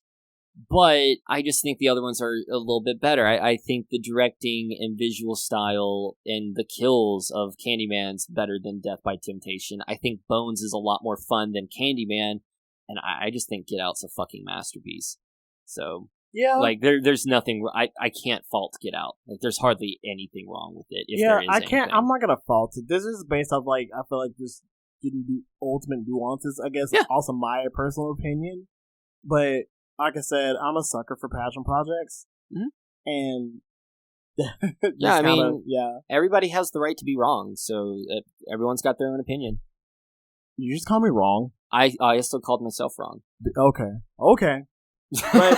but I just think the other ones are a little bit better. I think the directing and visual style and the kills of Candyman's better than Death by Temptation. I think Bones is a lot more fun than Candyman, and I just think Get Out's a fucking masterpiece. So,
yeah,
like, there's nothing, I can't fault Get Out. Like, there's hardly anything wrong with it, if
yeah,
there is
I can't,
anything.
I'm not gonna fault it. This is based off, like, I feel like just getting the ultimate nuances, I guess.
Yeah.
Also my personal opinion, but like I said, I'm a sucker for passion projects.
Mm-hmm.
And
yeah, I mean,
yeah,
everybody has the right to be wrong, so everyone's got their own opinion.
You just call me wrong.
I still called myself wrong.
Okay. But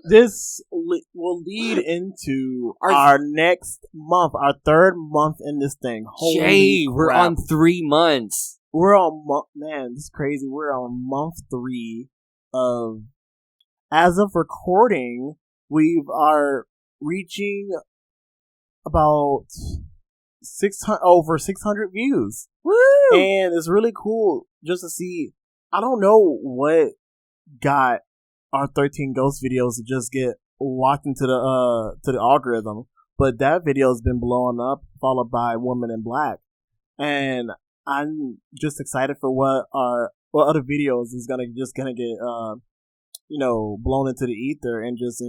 this will lead into our next month, our third month in this thing. Holy
Jay,
crap.
we're on 3 months.
We're on man, this is crazy. We're on month 3 of, as of recording, we are reaching about over 600 views.
Woo!
And it's really cool just to see. I don't know what got our 13 Ghosts videos to just get locked into the algorithm, but that video has been blowing up, followed by Woman in Black, and I'm just excited for what other videos is gonna get you know, blown into the ether and just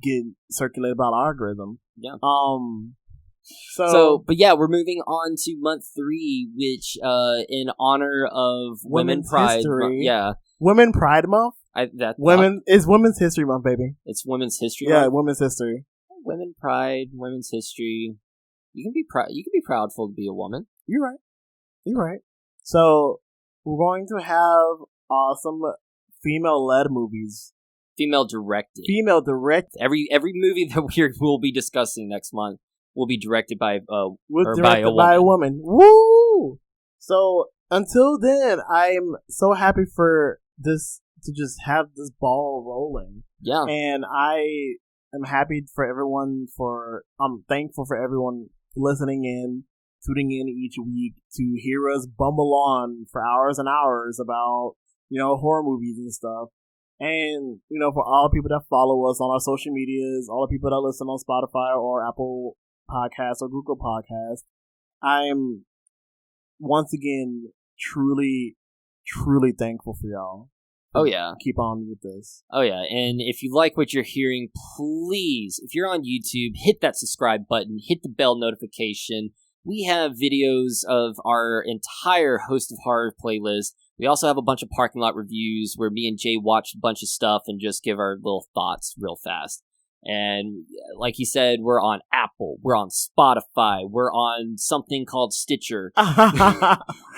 get circulated by the algorithm.
Yeah.
So,
but yeah, we're moving on to month 3, which, in honor of Women Pride.
History.
Yeah.
Women Pride Month? It's Women's History Month, baby.
It's Women's History
Month?
Yeah,
Women's History.
Women Pride, Women's History. You can be proudful to be a woman.
You're right. So, we're going to have awesome female-led movies.
Female directed.
Every
movie that we'll be discussing next month will be directed by
a woman. Woo! So, until then, I'm so happy for this to just have this ball rolling.
Yeah.
And I am happy for everyone I'm thankful for everyone listening in, tuning in each week to hear us bumble on for hours and hours about, you know, horror movies and stuff. And, you know, for all the people that follow us on our social medias, all the people that listen on Spotify or Apple Podcasts or Google Podcasts, I'm once again truly, truly thankful for y'all.
Oh, yeah.
Keep on with this.
Oh, yeah. And if you like what you're hearing, please, if you're on YouTube, hit that subscribe button, hit the bell notification. We have videos of our entire Host of Horror playlist. We also have a bunch of parking lot reviews where me and Jay watch a bunch of stuff and just give our little thoughts real fast. And like he said, we're on Apple, we're on Spotify, we're on something called Stitcher.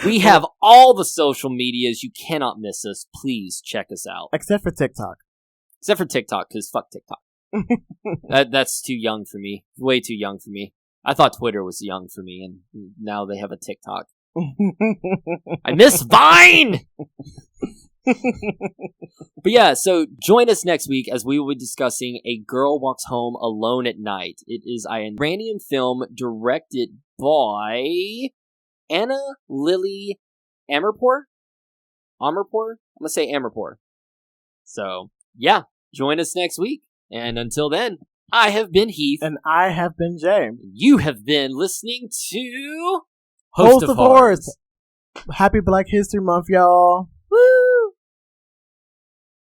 We have all the social medias. You cannot miss us. Please check us out.
Except for TikTok.
Except for TikTok, because fuck TikTok. That's too young for me. Way too young for me. I thought Twitter was young for me, and now they have a TikTok. I miss Vine! But yeah, so join us next week as we will be discussing A Girl Walks Home Alone at Night. It is an Iranian film directed by Anna Lily Amirpour? I'm going to say Amirpour. So, yeah, join us next week. And until then, I have been Heath.
And I have been Jay.
You have been listening to
Host of Horrors. Happy Black History Month, y'all.